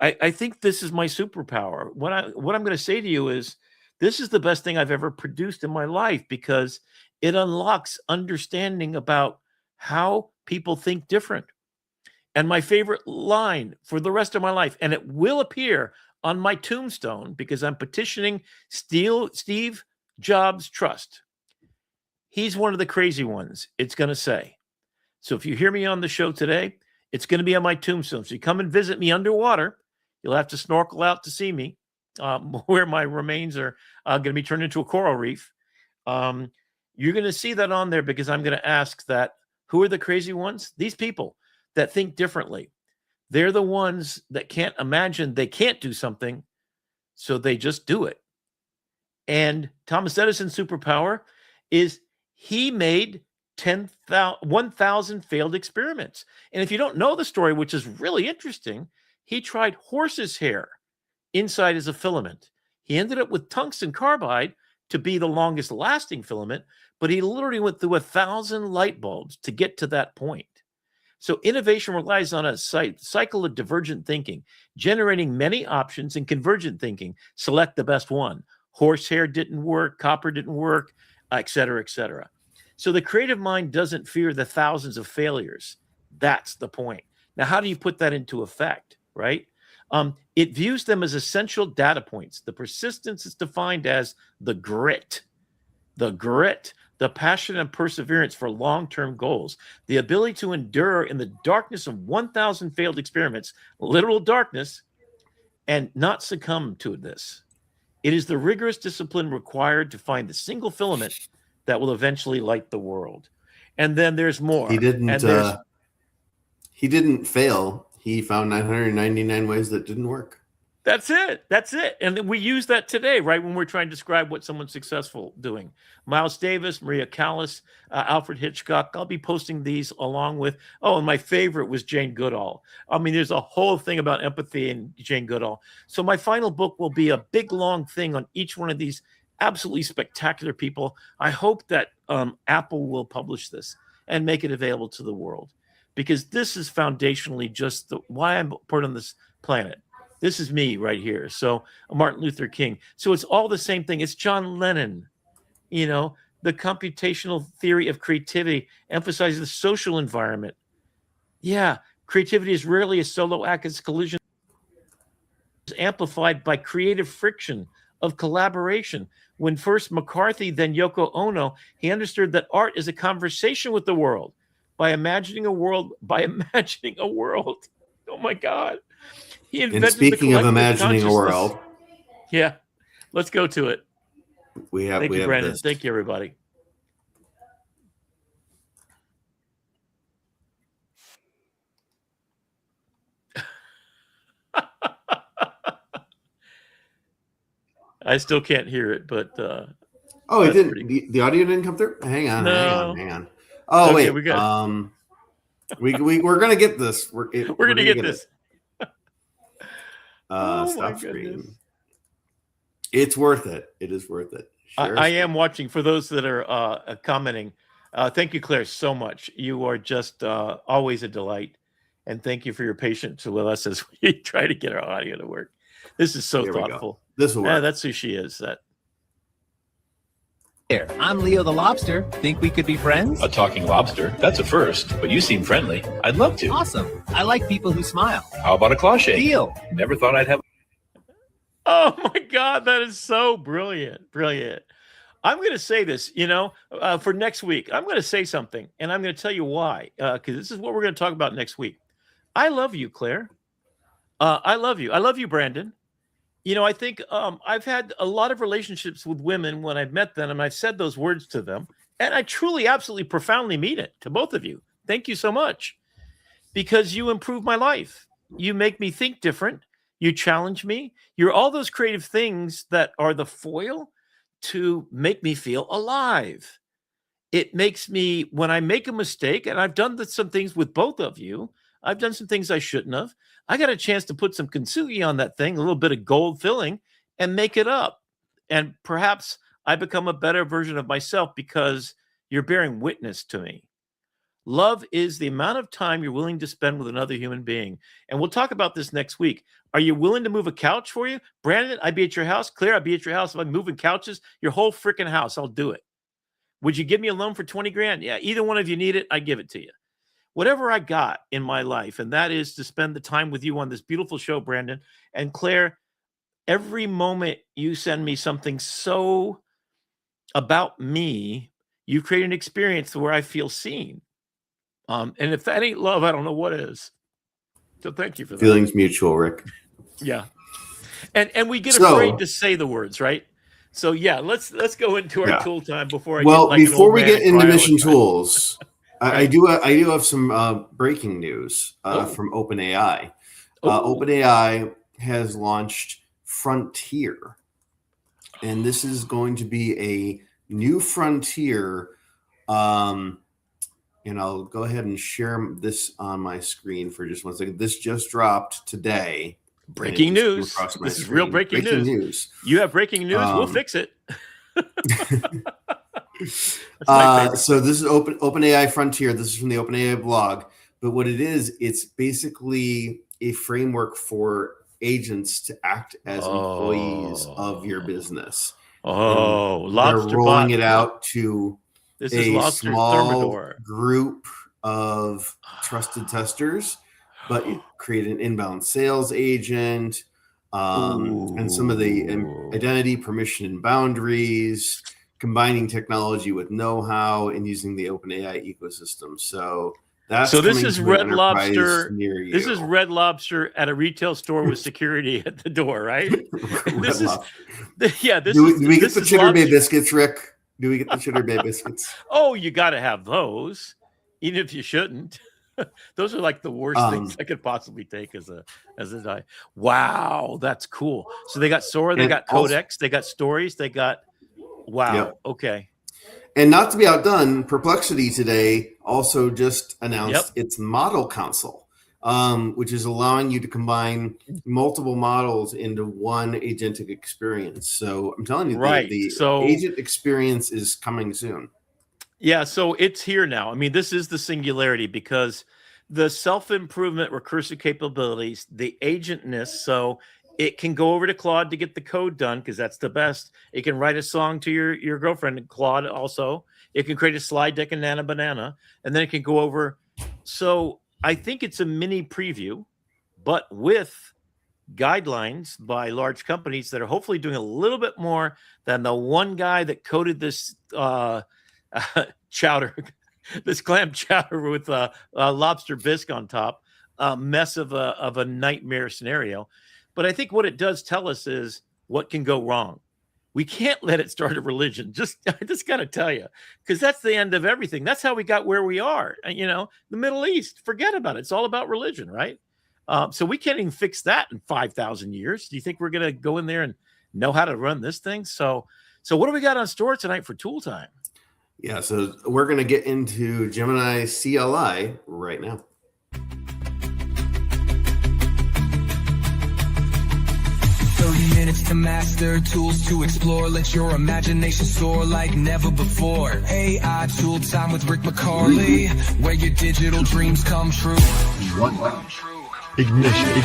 I think this is my superpower. What I'm going to say to you is this is the best thing I've ever produced in my life because it unlocks understanding about how people think different. And my favorite line for the rest of my life, and it will appear on my tombstone because I'm petitioning Steve Jobs' trust. He's one of the crazy ones, it's going to say. So if you hear me on the show today, it's going to be on my tombstone. So you come and visit me underwater. You'll have to snorkel out to see me where my remains are going to be turned into a coral reef. You're going to see that on there because I'm going to ask that, who are the crazy ones? These people that think differently. They're the ones that can't imagine they can't do something, so they just do it. And Thomas Edison's superpower is he made 1,000 failed experiments. And if you don't know the story, which is really interesting, he tried horse's hair inside as a filament. He ended up with tungsten carbide to be the longest lasting filament, but he literally went through 1,000 light bulbs to get to that point. So innovation relies on a cycle of divergent thinking, generating many options, and convergent thinking. Select the best one. Horsehair didn't work, copper didn't work, et cetera, et cetera. So the creative mind doesn't fear the thousands of failures. That's the point. Now, how do you put that into effect, right? It views them as essential data points. The persistence is defined as the grit, the passion and perseverance for long-term goals, the ability to endure in the darkness of 1,000 failed experiments, literal darkness, and not succumb to this. It is the rigorous discipline required to find the single filament that will eventually light the world. And then there's more. He didn't fail. He found 999 ways that didn't work. That's it. And then we use that today, right, when we're trying to describe what someone's successful doing. Miles Davis, Maria Callas, Alfred Hitchcock. I'll be posting these along with, and my favorite was Jane Goodall. I mean, there's a whole thing about empathy in Jane Goodall. So my final book will be a big, long thing on each one of these absolutely spectacular people. I hope that Apple will publish this and make it available to the world, because this is foundationally just why I'm put on this planet. This is me right here. So Martin Luther King. So it's all the same thing. It's John Lennon. The computational theory of creativity emphasizes the social environment. Yeah, creativity is rarely a solo act. It's collision is amplified by creative friction of collaboration. When first McCarthy, then Yoko Ono, he understood that art is a conversation with the world by imagining a world. Oh my God. And speaking of imagining a world, yeah, let's go to it. Thank you, Brandon. This. Thank you, everybody. I still can't hear it, but it didn't. The audio didn't come through. Hang on. Oh, okay, wait. We're gonna get this. We're gonna get this. Stop screen. It's worth it. It is worth it. I am watching. For those that are commenting, thank you, Claire, so much. You are just always a delight, and thank you for your patience with us as we try to get our audio to work. This is so thoughtful. This will work. Yeah, that's who she is. Here, I'm Leo the Lobster. Think we could be friends? A talking lobster? That's a first, but you seem friendly. I'd love to. Awesome. I like people who smile. How about a claw shake? Deal. Never thought I'd have... Oh my God, that is so brilliant. Brilliant. I'm going to say this, for next week. I'm going to say something, and I'm going to tell you why, because this is what we're going to talk about next week. I love you, Claire. I love you. I love you, Brandon. I think I've had a lot of relationships with women when I've met them, and I've said those words to them, and I truly, absolutely, profoundly mean it to both of you. Thank you so much, because you improve my life. You make me think different. You challenge me. You're all those creative things that are the foil to make me feel alive. It makes me, when I make a mistake, and I've done some things with both of you, I've done some things I shouldn't have. I got a chance to put some kintsugi on that thing, a little bit of gold filling, and make it up. And perhaps I become a better version of myself because you're bearing witness to me. Love is the amount of time you're willing to spend with another human being. And we'll talk about this next week. Are you willing to move a couch for you? Brandon, I'd be at your house. Claire, I'd be at your house. If I'm moving couches, your whole freaking house, I'll do it. Would you give me a loan for 20 grand? Yeah, either one of you need it, I give it to you. Whatever I got in my life, and that is to spend the time with you on this beautiful show, Brandon. And Claire, every moment you send me something so about me, you create an experience where I feel seen. And if that ain't love, I don't know what is. So thank you for that. Feelings mutual, Rick. Yeah. And we get afraid to say the words, right? So yeah, let's go into our tool time before before we get into mission tools, I do have some breaking news from OpenAI. OpenAI has launched Frontier, and this is going to be a new frontier. And I'll go ahead and share this on my screen for just 1 second. This just dropped today. Breaking news. This is real breaking news. You have breaking news. We'll fix it. So this is OpenAI Frontier. This is from the OpenAI blog. But what it is, it's basically a framework for agents to act as employees of your business. Lobster they're rolling it out to a small Thermidor group of trusted testers, but you create an inbound sales agent and some of the identity, permission, and boundaries, combining technology with know-how and using the OpenAI ecosystem. So this is Red Lobster. This is Red Lobster at a retail store with security at the door, right? Do we get the Cheddar Bay biscuits, Rick? Do we get the Cheddar Bay biscuits? Oh, you got to have those, even if you shouldn't. Those are like the worst things I could possibly take as a die. Wow, that's cool. So they got Sora, they got Codex, they got stories, they got okay. And not to be outdone, Perplexity today also just announced its model console, which is allowing you to combine multiple models into one agentic experience. So I'm telling you, the agent experience is coming soon. Yeah, so it's here now. I mean, this is the singularity because the self-improvement recursive capabilities, the agentness, so it can go over to Claude to get the code done because that's the best. It can write a song to your girlfriend, and Claude also. It can create a slide deck in Nana Banana, and then it can go over. So I think it's a mini preview, but with guidelines by large companies that are hopefully doing a little bit more than the one guy that coded this chowder, this clam chowder with lobster bisque on top, mess of a nightmare scenario. But I think what it does tell us is what can go wrong. We can't let it start a religion. I just got to tell you, because that's the end of everything. That's how we got where we are. The Middle East, forget about it. It's all about religion, right? So we can't even fix that in 5,000 years. Do you think we're going to go in there and know how to run this thing? So what do we got on store tonight for tool time? Yeah, so we're going to get into Gemini CLI right now. Minutes to master, tools to explore. Let your imagination soar like never before. AI Tool Time with Rick McCarley, where your digital dreams come true. Ignition.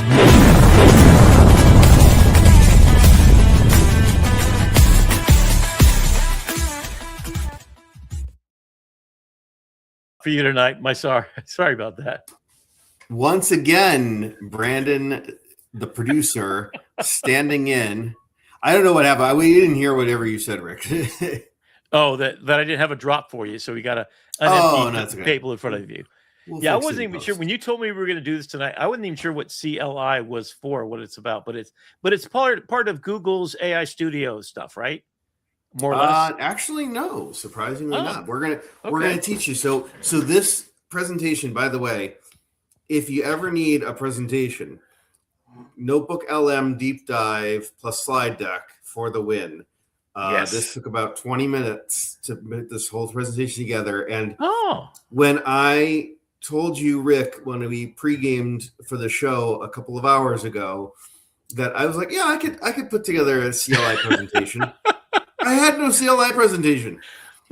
For you tonight, sorry about that. Once again, Brandon, the producer, standing in. I don't know what happened. We didn't hear whatever you said, Rick. That I didn't have a drop for you, so we got an empty table in front of you. I wasn't even sure when you told me we were going to do this tonight. I wasn't even sure what CLI was for, what it's about, but it's part of Google's AI Studio stuff, right? More or less. Actually, no. Surprisingly, not. We're gonna teach you. So this presentation, by the way, if you ever need a presentation, Notebook LM deep dive plus slide deck for the win. Yes. This took about 20 minutes to put this whole presentation together. And Oh, when I told you, Rick, when we pre-gamed for the show a couple of hours ago, that I was like, yeah, I could put together a CLI presentation. I had no CLI presentation.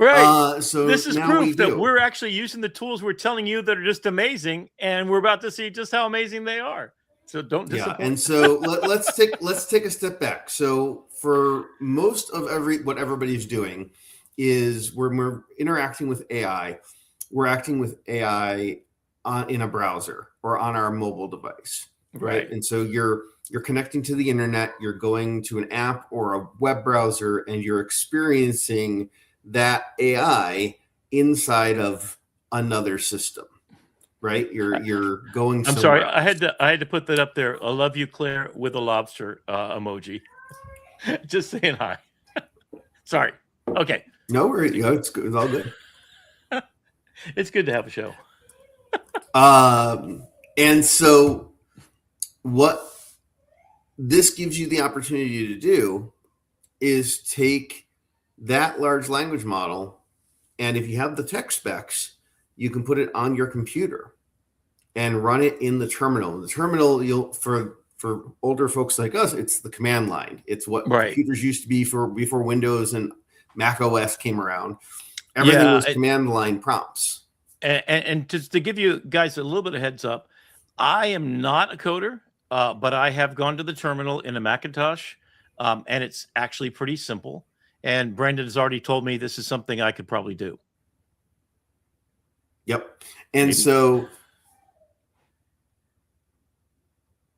right. So This is now proof that do. we're actually using the tools we're telling you that are just amazing, and we're about to see just how amazing they are. So don't disappoint. Yeah, and so let's take a step back. So for most of what everybody's doing is when we're interacting with AI, we're acting with AI in a browser or on our mobile device, right? And so you're connecting to the internet, you're going to an app or a web browser, and you're experiencing that AI inside of another system. Right, you're going. I'm sorry, I had to put that up there. I love you, Claire, with a lobster emoji. Just saying hi. Sorry. Okay. No worries. It's good. It's all good. It's good to have a show. And so what this gives you the opportunity to do is take that large language model, and if you have the tech specs, you can put it on your computer and run it in the terminal. The terminal, for older folks like us, it's the command line. It's what computers used to be before Windows and Mac OS came around. Everything was command line prompts. And just to give you guys a little bit of heads up, I am not a coder, but I have gone to the terminal in a Macintosh, and it's actually pretty simple. And Brendan has already told me this is something I could probably do. Yep. And so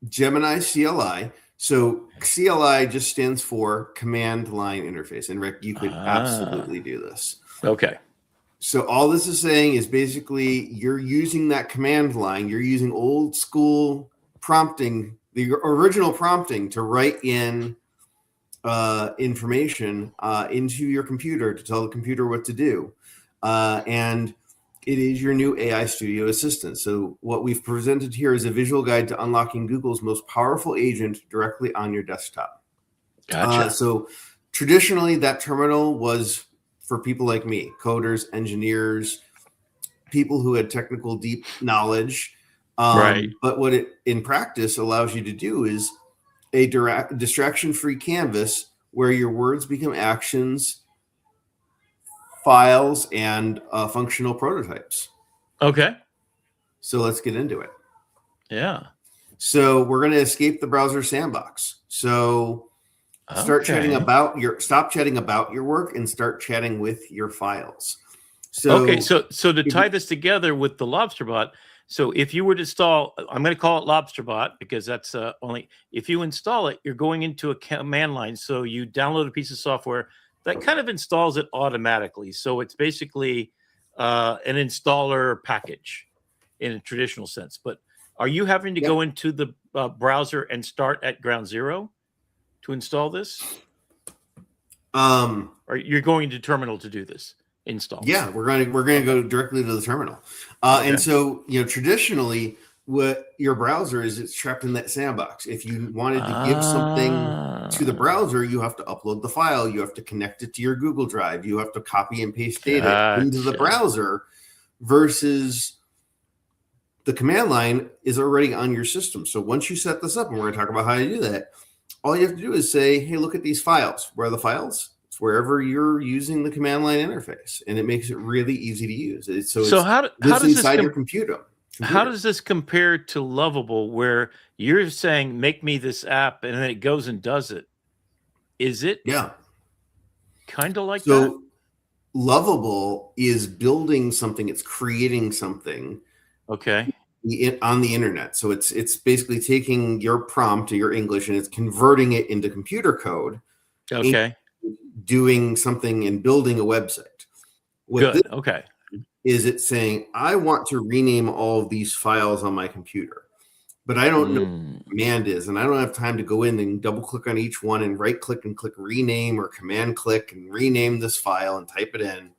Gemini CLI. So CLI just stands for command line interface. And Rick, you could absolutely do this. Okay. So all this is saying is basically you're using that command line. You're using old school prompting, the original prompting, to write in information into your computer to tell the computer what to do. And it is your new AI Studio Assistant. So what we've presented here is a visual guide to unlocking Google's most powerful agent directly on your desktop. Gotcha. So traditionally, that terminal was for people like me, coders, engineers, people who had technical deep knowledge. But what it in practice allows you to do is a distraction-free canvas where your words become actions, files, and functional prototypes. Okay. So let's get into it. Yeah. So we're going to escape the browser sandbox. So stop chatting about your work and start chatting with your files. So So to tie this together with the Lobster bot, so if you were to install, I'm going to call it Lobster bot because that's only if you install it, you're going into a command line. So you download a piece of software that kind of installs it automatically. So it's basically an installer package in a traditional sense. But are you having to go into the browser and start at ground zero to install this? Or you're going to terminal to do this install? Yeah, we're going to go directly to the terminal. And so, traditionally, what your browser is, it's trapped in that sandbox. If you wanted to give something to the browser, you have to upload the file. You have to connect it to your Google Drive. You have to copy and paste data into the browser, versus the command line is already on your system. So once you set this up, and we're going to talk about how to do that, all you have to do is say, hey, look at these files. Where are the files? It's wherever you're using the command line interface, and it makes it really easy to use. So how does inside your computer. How does this compare to Lovable, where you're saying, make me this app, and then it goes and does it? Is it kind of like that? So Lovable is building something. It's creating something. Okay. On the internet. So it's basically taking your prompt to your English and it's converting it into computer code. Okay. Doing something and building a website. Good. Okay. Is it saying, I want to rename all of these files on my computer, but I don't know what the command is, and I don't have time to go in and double click on each one and right click and click rename, or command click and rename this file and type it in.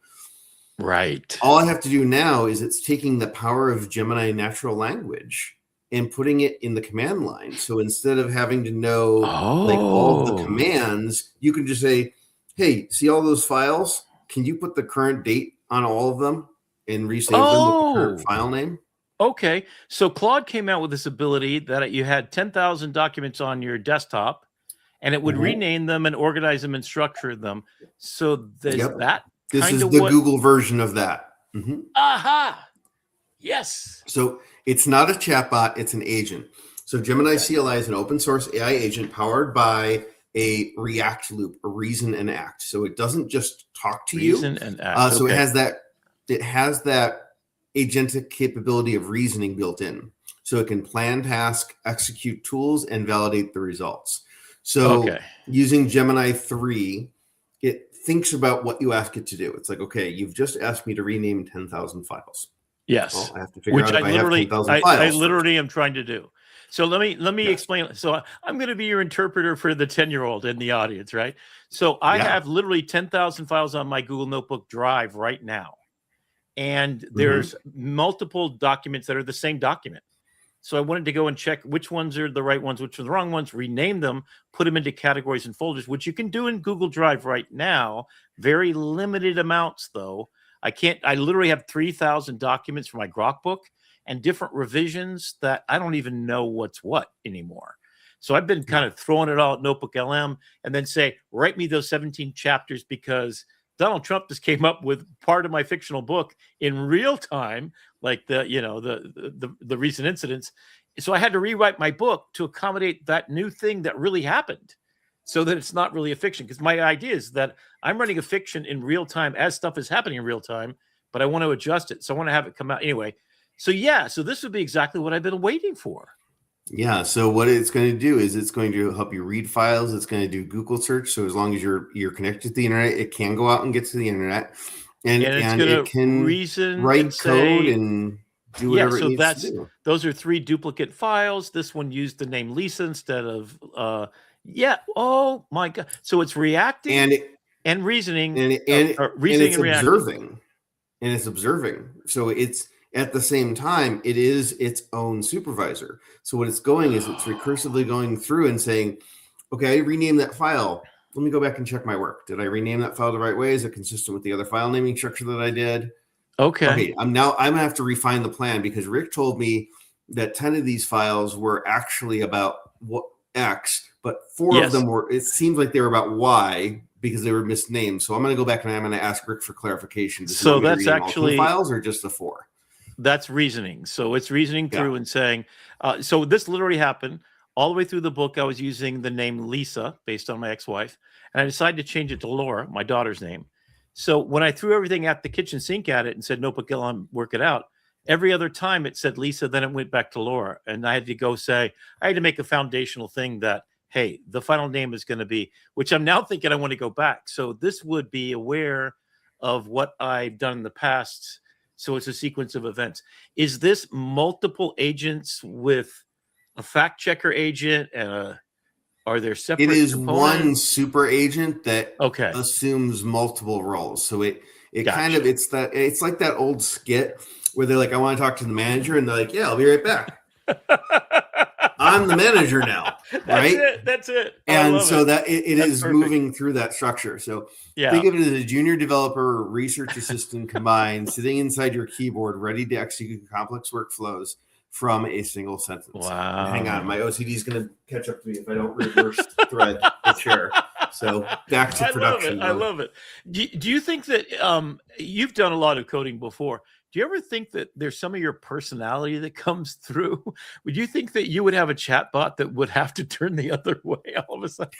Right. All I have to do now is it's taking the power of Gemini natural language and putting it in the command line. So instead of having to know like all of the commands, you can just say, hey, see all those files? Can you put the current date on all of them and resave them with the current file name? Okay. So Claude came out with this ability that you had 10,000 documents on your desktop, and it would rename them and organize them and structure them. So there's that. This is the Google version of that. Aha. Yes. So it's not a chatbot, it's an agent. So Gemini CLI is an open source AI agent powered by a React loop, a reason and act. So it doesn't just talk to you. Reason and act. So it has that agentic capability of reasoning built in. So it can plan tasks, execute tools, and validate the results. So using Gemini 3, it thinks about what you ask it to do. It's like, okay, you've just asked me to rename 10,000 files. Yes. Well, I have to figure out if I have 10,000 files. I literally am trying to do. So let me explain. So I'm going to be your interpreter for the 10-year-old in the audience, right? So I have literally 10,000 files on my Google Notebook Drive right now. And there's multiple documents that are the same document. So I wanted to go and check which ones are the right ones, which are the wrong ones, rename them, put them into categories and folders, which you can do in Google Drive right now. Very limited amounts, though. I literally have 3,000 documents for my Grok book and different revisions that I don't even know what's what anymore. So I've been kind of throwing it all at Notebook LM and then say, write me those 17 chapters because Donald Trump just came up with part of my fictional book in real time, like the recent incidents. So I had to rewrite my book to accommodate that new thing that really happened so that it's not really a fiction. Because my idea is that I'm running a fiction in real time as stuff is happening in real time, but I want to adjust it. So I want to have it come out anyway. So so this would be exactly what I've been waiting for. Yeah. So what it's going to do is it's going to help you read files. It's going to do Google search. So as long as you're connected to the internet, it can go out and get to the internet, and it can write code and do whatever it needs to do. Those are 3 duplicate files. This one used the name Lisa instead of oh my God. So it's reacting and reasoning and it's observing. And it's observing. So it's at the same time, it is its own supervisor. So what it's going is it's recursively going through and saying, okay, I renamed that file. Let me go back and check my work. Did I rename that file the right way? Is it consistent with the other file naming structure that I did? Okay. I'm gonna have to refine the plan because Rick told me that 10 of these files were actually about what X, but 4 of them were, it seems like they were about Y because they were misnamed. So I'm going to go back and I'm going to ask Rick for clarification. So that's actually files or just the 4? That's reasoning. So it's reasoning through and saying, so this literally happened all the way through the book. I was using the name Lisa based on my ex-wife, and I decided to change it to Laura, my daughter's name. So when I threw everything at the kitchen sink at it and said, Notebook LM, work it out, every other time it said Lisa, then it went back to Laura. And I had to go say, I had to make a foundational thing that, hey, the final name is going to be, which I'm now thinking I want to go back. So this would be aware of what I've done in the past. So it's a sequence of events. Is this multiple agents with a fact checker agent and are there separate? It is components? one super agent that assumes multiple roles. So it kind of, it's like that old skit where they're like, I want to talk to the manager, and they're like, yeah, I'll be right back. I'm the manager now, right? That's it. And so that it is perfect. Moving through that structure. So think of it as a junior developer, research assistant combined, sitting inside your keyboard, ready to execute complex workflows from a single sentence. Wow. Hang on, my OCD is going to catch up to me if I don't reverse thread the chair. So back to production. I love it. Do you think that you've done a lot of coding before? Do you ever think that there's some of your personality that comes through? Would you think that you would have a chatbot that would have to turn the other way all of a sudden?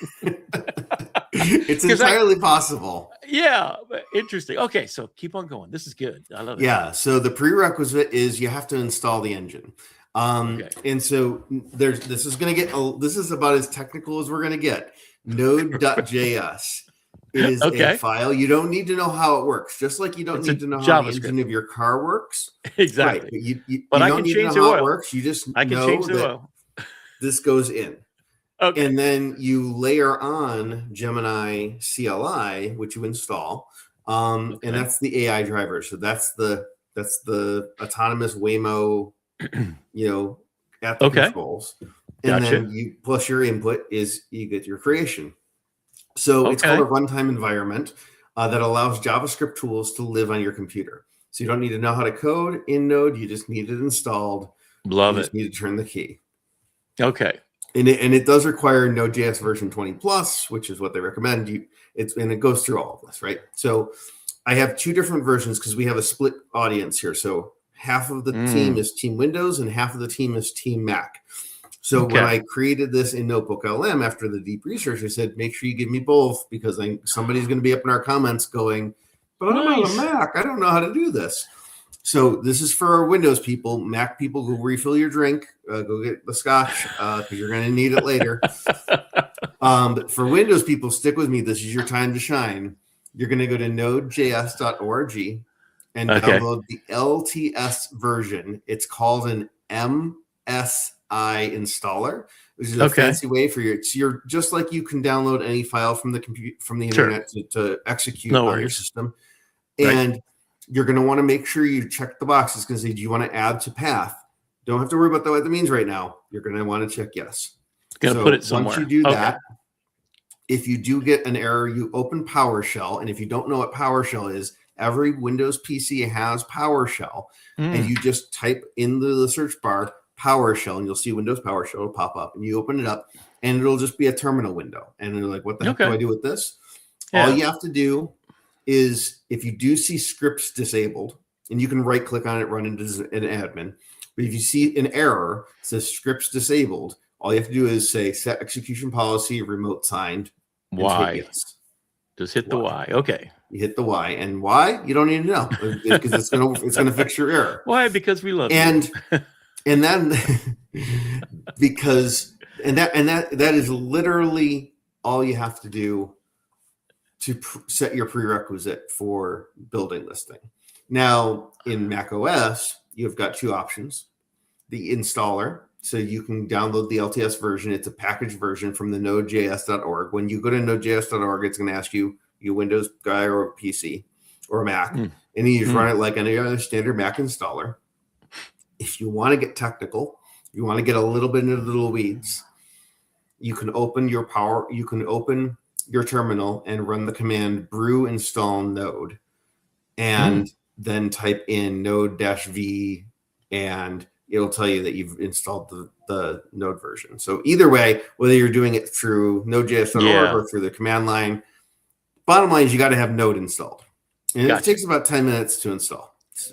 It's entirely possible. Yeah, interesting. Okay, so keep on going. This is good. I love it. Yeah, so the prerequisite is you have to install the engine. And so this is about as technical as we're going to get. Node.js. It is a file. You don't need to know how it works. Just like you don't need to know how the engine of your car works. Exactly. Right. You I don't can need change to know the how oil. it works. You just I can know change the that oil. this goes in. Okay. And then you layer on Gemini CLI, which you install. And that's the AI driver. So that's the autonomous Waymo, at the Okay. controls. And Gotcha. then you plus your input is you get your creation. So it's Okay. called a runtime environment that allows JavaScript tools to live on your computer. So you don't need to know how to code in Node. You just need it installed. Love you it. just need to turn the key. Okay. And it does require Node.js version 20 plus, which is what they recommend. And it goes through all of this, right? So I have two different versions because we have a split audience here. So half of the team is Team Windows and half of the team is Team Mac. So when I created this in Notebook LM after the deep research, I said, make sure you give me both because somebody's going to be up in our comments going, but I'm on a Mac. I don't know how to do this. So this is for our Windows people. Mac people, go refill your drink. Go get the scotch because you're going to need it later. But for Windows people, stick with me. This is your time to shine. You're going to go to nodejs.org and download the LTS version. It's called an MSI installer, which is a fancy way for your just like you can download any file from the internet to execute on your system. And you're going to want to make sure you check the box. It's going to say, do you want to add to path? Don't have to worry about what that means right now. You're going to want to check yes. Going to put it somewhere. Once you do that, if you do get an error, you open PowerShell. And if you don't know what PowerShell is, every Windows PC has PowerShell. And you just type into the search bar PowerShell, and you'll see Windows PowerShell will pop up. And you open it up, and it'll just be a terminal window. And you're like, what the heck do I do with this? All you have to do is if you do see scripts disabled, and you can right click on it, run it as an admin. But if you see an error that says scripts disabled, all you have to do is say set execution policy remote signed. Y. Yes. Just hit the Y. Okay. You hit the Y, and why you don't need to know because it's gonna fix your error. Why? Because we love and you. and then because that is literally all you have to do to set your prerequisite for building this thing. Now, in Mac OS, you've got two options. The installer, so you can download the LTS version. It's a packaged version from the nodejs.org. When you go to nodejs.org, it's going to ask you a Windows guy or a PC or a Mac, and you just run it like any other standard Mac installer. If you want to get technical, you want to get a little bit into the little weeds, you can open your terminal and run the command brew install node and then type in node-v and it'll tell you that you've installed the node version. So either way, whether you're doing it through nodejs.org or through the command line, bottom line is you got to have node installed. And it takes about 10 minutes to install. It's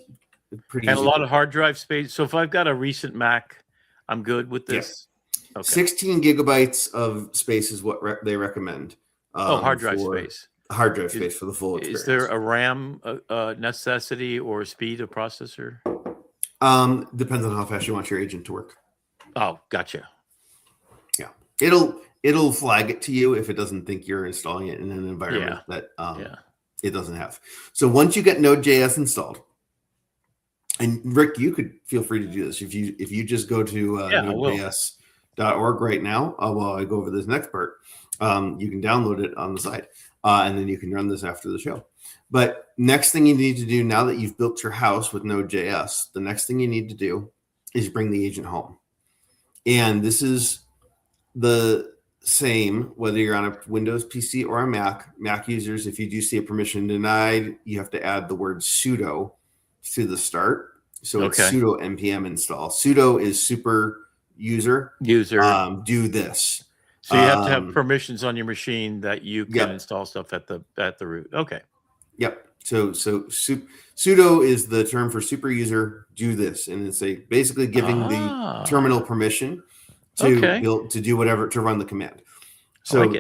pretty easy. And a lot of hard drive space. So if I've got a recent Mac, I'm good with this. Okay. 16 gigabytes of space is what they recommend. Hard drive space. Hard drive space for the full experience. Is there a RAM necessity or speed of processor? Depends on how fast you want your agent to work. Oh, gotcha. Yeah. It'll flag it to you if it doesn't think you're installing it in an environment that it doesn't have. So once you get Node.js installed, and Rick, you could feel free to do this if you just go to nodejs.org right now. While I go over this next part, you can download it on the side, and then you can run this after the show. But next thing you need to do now that you've built your house with Node.js, the next thing you need to do is bring the agent home. And this is the same whether you're on a Windows PC or a Mac. Mac users, if you do see a permission denied, you have to add the word sudo to the start. So it's sudo npm install. Sudo is super user. Do this. So you have to have permissions on your machine that you can install stuff at the root. Okay. Yep. So sudo is the term for super user. Do this, and it's basically giving the terminal permission to do whatever to run the command. So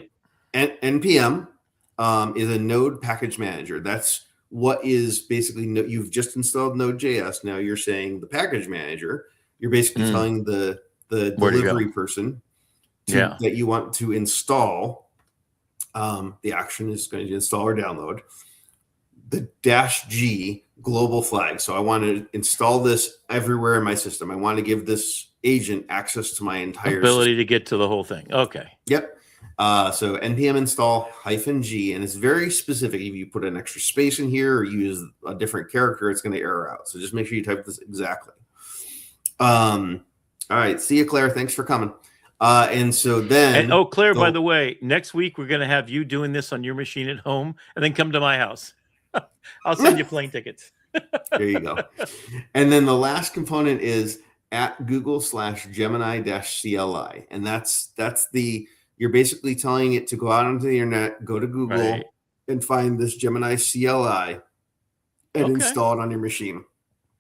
npm is a node package manager. That's what is basically you've just installed Node.js. Now you're saying the package manager. You're basically telling the delivery person that you want to install. The action is going to install or download the -G global flag. So I want to install this everywhere in my system. I want to give this agent access to my entire ability system. to get to the whole thing. Okay. Yep. So npm install -G, and it's very specific. If you put an extra space in here or use a different character, it's going to error out. So just make sure you type this exactly. All right. See you, Claire. Thanks for coming. And so then. And Claire, by the way, next week we're going to have you doing this on your machine at home, and then come to my house. I'll send you plane tickets. There you go. And then the last component is at Google/Gemini-CLI. And that's you're basically telling it to go out onto the internet, go to Google and find this Gemini CLI and install it on your machine.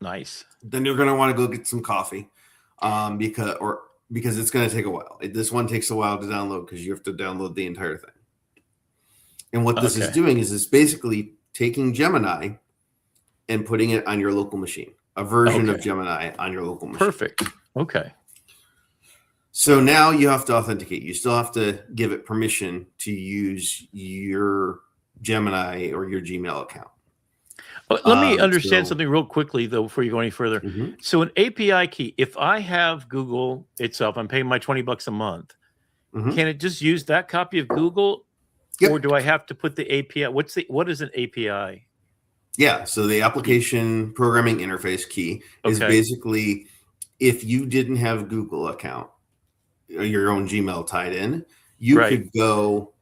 Nice. Then you're going to want to go get some coffee because it's going to take a while. This one takes a while to download because you have to download the entire thing. And what this is doing is it's basically taking Gemini and putting it on your local machine, a version of Gemini on your local machine. Perfect. Okay. So now you have to authenticate. You still have to give it permission to use your Gemini or your Gmail account. Let me understand something real quickly, though, before you go any further. So an API key, if I have Google itself, I'm paying my $20 a month. Can it just use that copy of Google? Or do I have to put the API? What is an API? Yeah. So the application programming interface key is basically if you didn't have Google account, your own Gmail tied in, you could go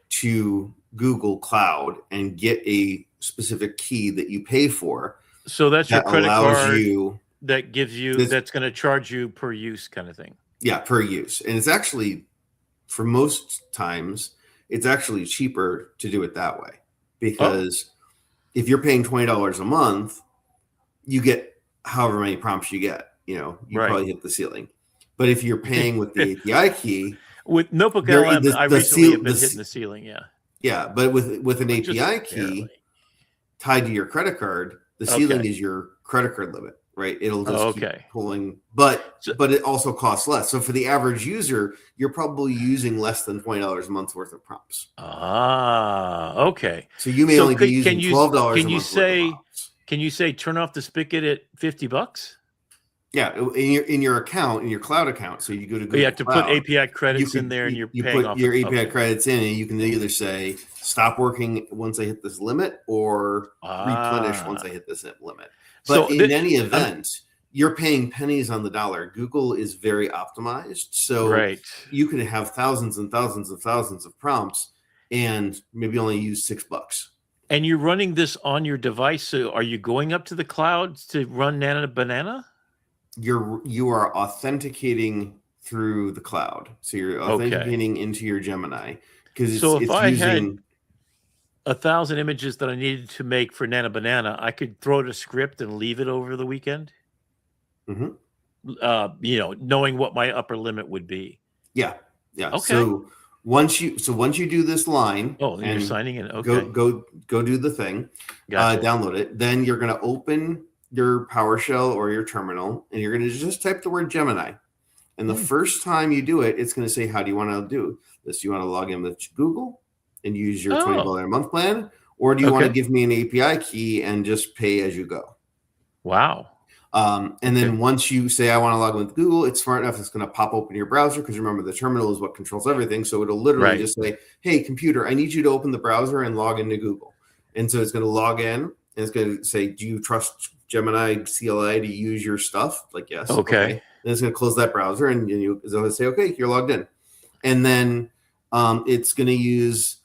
to Google Cloud and get a specific key that you pay for. So that's your credit card you, that gives you that's going to charge you per use kind of thing. Yeah, per use. And it's actually, for most times, it's actually cheaper to do it that way because if you're paying $20 a month, you get however many prompts you get. You probably hit the ceiling. But if you're paying with the API key, with Notebook LM, I recently have been hitting the ceiling. Yeah, but with an API key tied to your credit card, the ceiling is your credit card limit, right? It'll just keep pulling, but it also costs less. So for the average user, you're probably using less than $20 a month worth of prompts. Okay. So you may only be using $12 a month. Can you say turn off the spigot at $50? Yeah, in your account, in your cloud account. So you go to Google you have to Cloud, put API credits in there, and you're paying put your API credits in, and you can either say stop working once I hit this limit, or replenish once I hit this limit. But in any event, you're paying pennies on the dollar. Google is very optimized, so you can have thousands and thousands and thousands of prompts, and maybe only use $6. And you're running this on your device. So are you going up to the cloud to run Nana Banana? You are authenticating through the cloud, so you're authenticating into your Gemini because if I had 1,000 images that I needed to make for Nana Banana, I could throw it a script and leave it over the weekend. Knowing what my upper limit would be. Yeah. Okay. So once you do this line, and you're signing in. Okay. Go do the thing. Download it. Then you're going to open your PowerShell or your terminal, and you're going to just type the word Gemini. And the first time you do it, it's going to say, how do you want to do this? Do you want to log in with Google and use your $20 a month plan? Or do you want to give me an API key and just pay as you go? Wow. And then once you say, I want to log in with Google, it's smart enough. It's going to pop open your browser because remember, the terminal is what controls everything. So it'll literally just say, hey, computer, I need you to open the browser and log into Google. And so it's going to log in and it's going to say, do you trust Gemini CLI to use your stuff? Like, yes. Okay. Then it's going to close that browser and it's going to say, okay, you're logged in. And then it's going to use,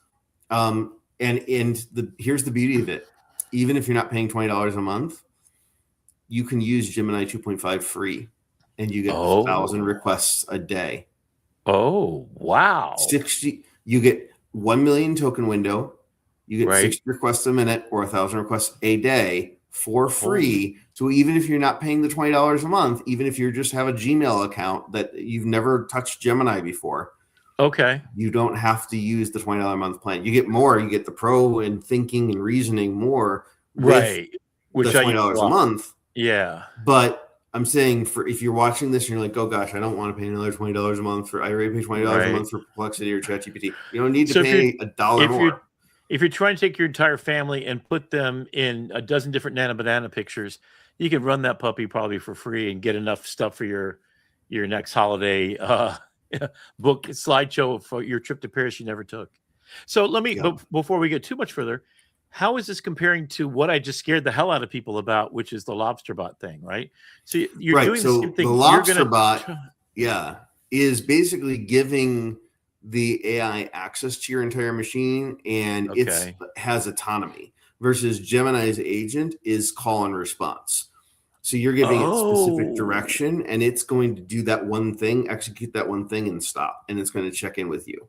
here's the beauty of it. Even if you're not paying $20 a month, you can use Gemini 2.5 free and you get 1,000 requests a day. Oh, wow. 60, you get 1 million token window. You get 60 requests a minute or 1,000 requests a day for free. So even if you're not paying the $20 a month, even if you just have a Gmail account that you've never touched Gemini before, you don't have to use the $20 a month plan. You get more. You get the pro and thinking and reasoning more with the $20 a month. Yeah. But I'm saying if you're watching this and you're like, oh gosh, I don't want to pay another $20 a month I already pay $20 a month for Perplexity or ChatGPT. You don't need to pay $1 more. If you're trying to take your entire family and put them in a dozen different Nana Banana pictures, you can run that puppy probably for free and get enough stuff for your next holiday book slideshow for your trip to Paris you never took. So let me, before we get too much further, how is this comparing to what I just scared the hell out of people about, which is the Lobster bot thing, right? So you're doing the same thing. The Lobster bot, is basically giving the AI access to your entire machine, and it has autonomy. Versus Gemini's agent is call and response. So you're giving it specific direction, and it's going to do that one thing, execute that one thing, and stop. And it's going to check in with you.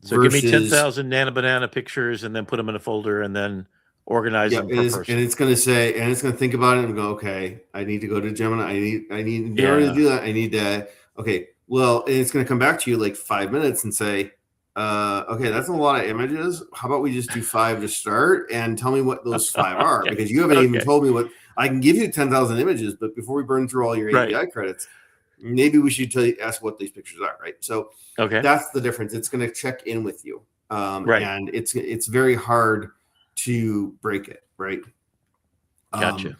So give me 10,000 Nana Banana pictures, and then put them in a folder, and then organize them per person. And it's going to say, and it's going to think about it and go, okay, I need to go to Gemini. I need in order to do that. I need to. Okay, well, and it's going to come back to you like 5 minutes and say, okay, that's a lot of images. How about we just do 5 to start, and tell me what those 5 are, because you haven't even told me what. I can give you 10,000 images, but before we burn through all your API credits, maybe we should ask what these pictures are, right? So that's the difference. It's going to check in with you, and it's very hard to break it, right? Gotcha.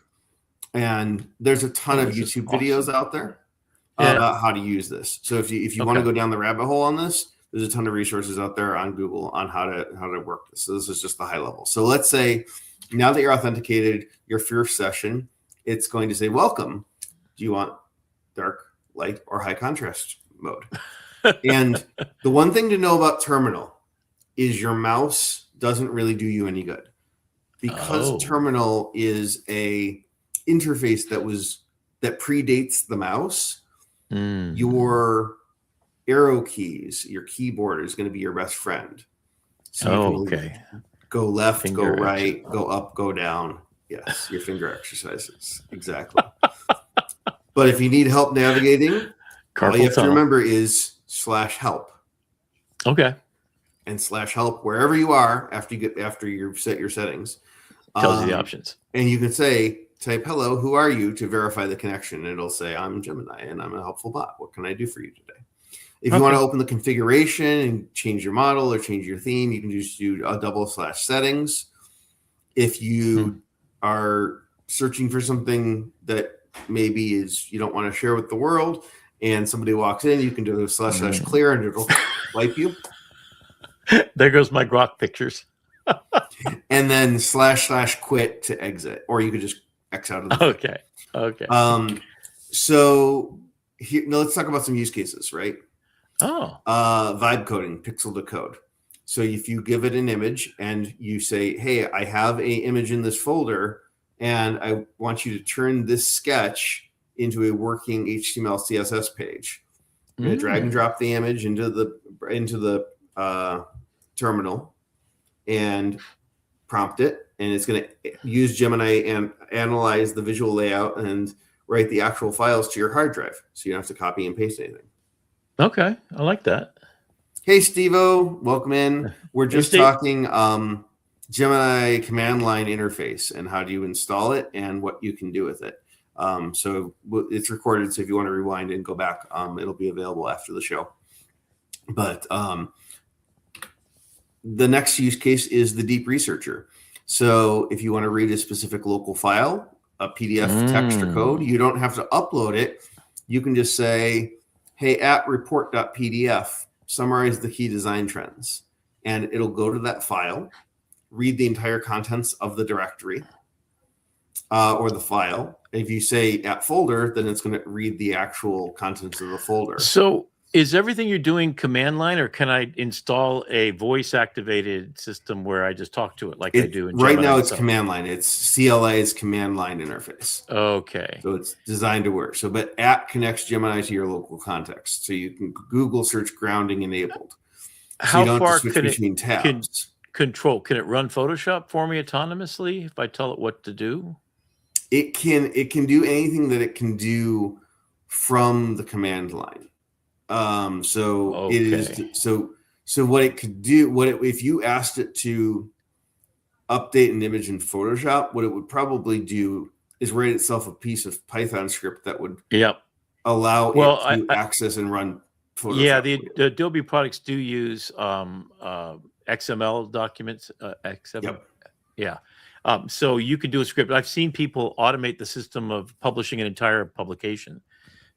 And there's a ton of YouTube videos out there about how to use this. So if you want to go down the rabbit hole on this, there's a ton of resources out there on Google on how to work this. So this is just the high level. So let's say now that you're authenticated, your first session, it's going to say, welcome. Do you want dark, light, or high contrast mode? And the one thing to know about Terminal is your mouse doesn't really do you any good, because Terminal is a interface that predates the mouse. Your arrow keys, your keyboard is going to be your best friend. So go left, go right, go up, go down. Yes, your finger exercises. Exactly. But if you need help navigating, all you have to remember is /help. Okay. And /help wherever you are after you set your settings. Tells you the options. And you can type hello, who are you, to verify the connection. And it'll say, I'm Gemini and I'm a helpful bot. What can I do for you today? If you want to open the configuration and change your model or change your theme, you can just do a /settings. If you are searching for something that maybe you don't want to share with the world, and somebody walks in, you can do a /clear and it'll wipe you. There goes my grok pictures. And then /quit to exit, or you could just X out of the Okay. So here, now let's talk about some use cases, right? Vibe coding, pixel decode. So if you give it an image and you say, hey, I have an image in this folder, and I want you to turn this sketch into a working HTML CSS page. You're going to drag and drop the image into the terminal and prompt it, and it's going to use Gemini and analyze the visual layout and write the actual files to your hard drive, so you don't have to copy and paste anything. Okay, I like that. Hey, Steve-O, welcome in. We're just talking Gemini command line interface and how do you install it and what you can do with it. So it's recorded, so if you want to rewind and go back, it'll be available after the show. But the next use case is the deep researcher. So if you want to read a specific local file, a PDF, text, or code, you don't have to upload it. You can just say, hey, at report.pdf, summarize the key design trends. And it'll go to that file, read the entire contents of the directory or the file. If you say at folder, then it's going to read the actual contents of the folder. So is everything you're doing command line, or can I install a voice activated system where I just talk to it like I do in right Gemini now? It's command line. It's CLA's command line interface. Okay. So it's designed to work. So, but at connects Gemini to your local context. So you can Google search grounding enabled. So how you don't far have to switch between tabs. Can it run Photoshop for me autonomously if I tell it what to do? It can do anything that it can do from the command line. It is so what it could do, if you asked it to update an image in Photoshop, what it would probably do is write itself a piece of Python script that would allow it to access and run Photoshop. Yeah, the Adobe products do use XML documents. XML. Yep. Yeah. So you could do a script. I've seen people automate the system of publishing an entire publication.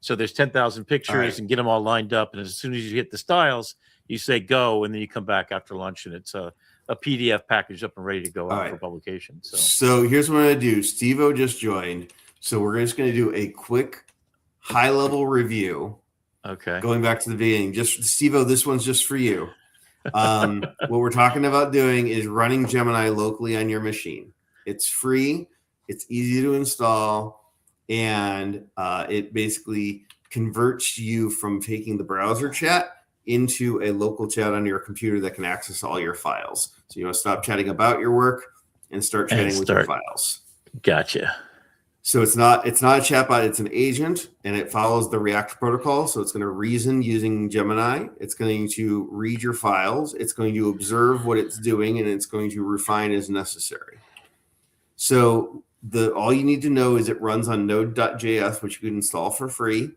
So there's 10,000 pictures and get them all lined up. And as soon as you hit the styles, you say go, and then you come back after lunch and it's a a PDF package up and ready to go All out right. for publication. So here's what I'm going to do. Steve-O just joined. So we're just going to do a quick high-level review. Okay. Going back to the beginning. Just Steve-O, this one's just for you. What we're talking about doing is running Gemini locally on your machine. It's free. It's easy to install. And it basically converts you from taking the browser chat into a local chat on your computer that can access all your files. So you want to stop chatting about your work and start chatting with your files. Gotcha. So it's not a chatbot, it's an agent, and it follows the React protocol. So it's going to reason using Gemini. It's going to read your files. It's going to observe what it's doing, and it's going to refine as necessary. So all you need to know is it runs on Node.js, which you can install for free.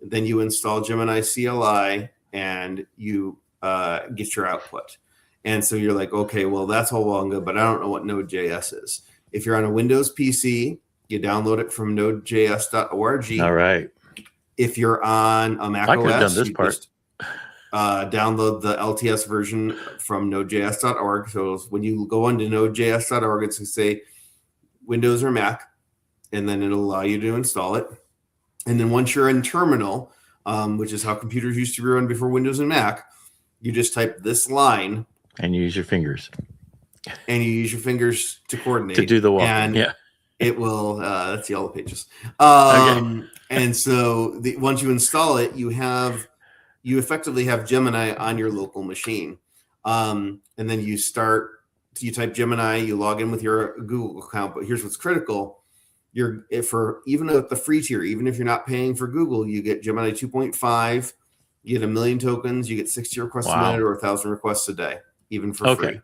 Then you install Gemini CLI, and you get your output. And so you're like, okay, well, that's all well and good, but I don't know what Node.js is. If you're on a Windows PC, you download it from nodejs.org. All right. If you're on a Mac I could have OS, done this part. Just, download the LTS version from nodejs.org. So when you go onto nodejs.org, it's going to say Windows or Mac, and then it'll allow you to install it. And then once you're in terminal, which is how computers used to be run before Windows and Mac, you just type this line. And you use your fingers. And you use your fingers to coordinate. To do the walk. And yeah. It will, that's the Yellow Pages. Okay. And so once you install it, you effectively have Gemini on your local machine. And then you type Gemini, you log in with your Google account. But here's what's critical. Even at the free tier, even if you're not paying for Google, you get Gemini 2.5, you get 1 million tokens, you get 60 requests a minute or 1,000 requests a day, even for free.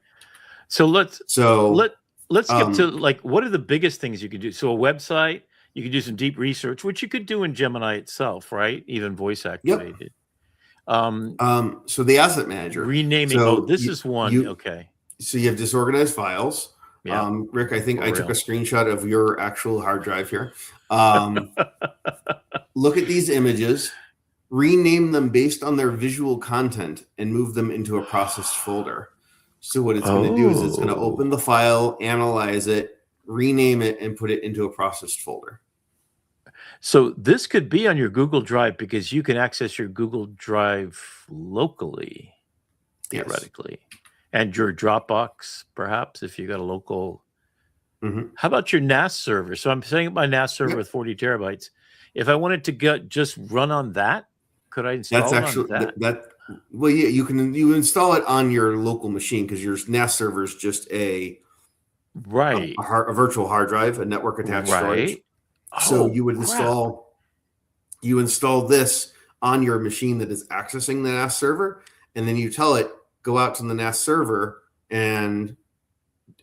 So let's get to like, what are the biggest things you could do? So a website, you could do some deep research, which you could do in Gemini itself, right? Even voice activated. Yep. So the asset manager. Renaming. So this is one. Okay. So you have disorganized files. Yeah. Rick, I think I took a screenshot of your actual hard drive here. Look at these images, rename them based on their visual content, and move them into a processed folder. So what it's going to do is it's going to open the file, analyze it, rename it, and put it into a processed folder. So this could be on your Google Drive because you can access your Google Drive locally, theoretically. Yes. And your Dropbox, perhaps, if you got a local. Mm-hmm. How about your NAS server? So I'm setting up my NAS server with 40 terabytes. If I wanted to just run on that, could I install it on that? Well, yeah, you install it on your local machine because your NAS server is just a virtual hard drive, a network attached storage. So you would install this on your machine that is accessing the NAS server, and then you tell it, go out to the NAS server and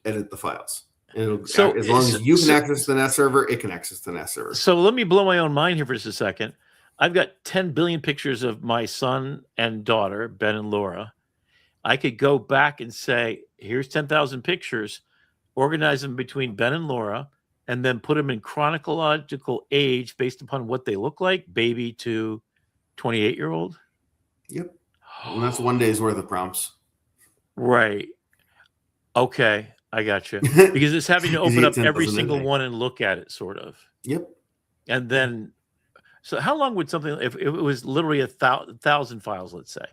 edit the files. And as long as you can access the NAS server, it can access the NAS server. So let me blow my own mind here for just a second. I've got 10 billion pictures of my son and daughter, Ben and Laura. I could go back and say, here's 10,000 pictures, organize them between Ben and Laura, and then put them in chronological age based upon what they look like, baby to 28-year-old. Yep. And that's one day's worth of prompts. Right. Okay. I got you. Because it's having to open up every single one and look at it, sort of. Yep. And then, so how long would something, if it was literally 1,000 files, let's say,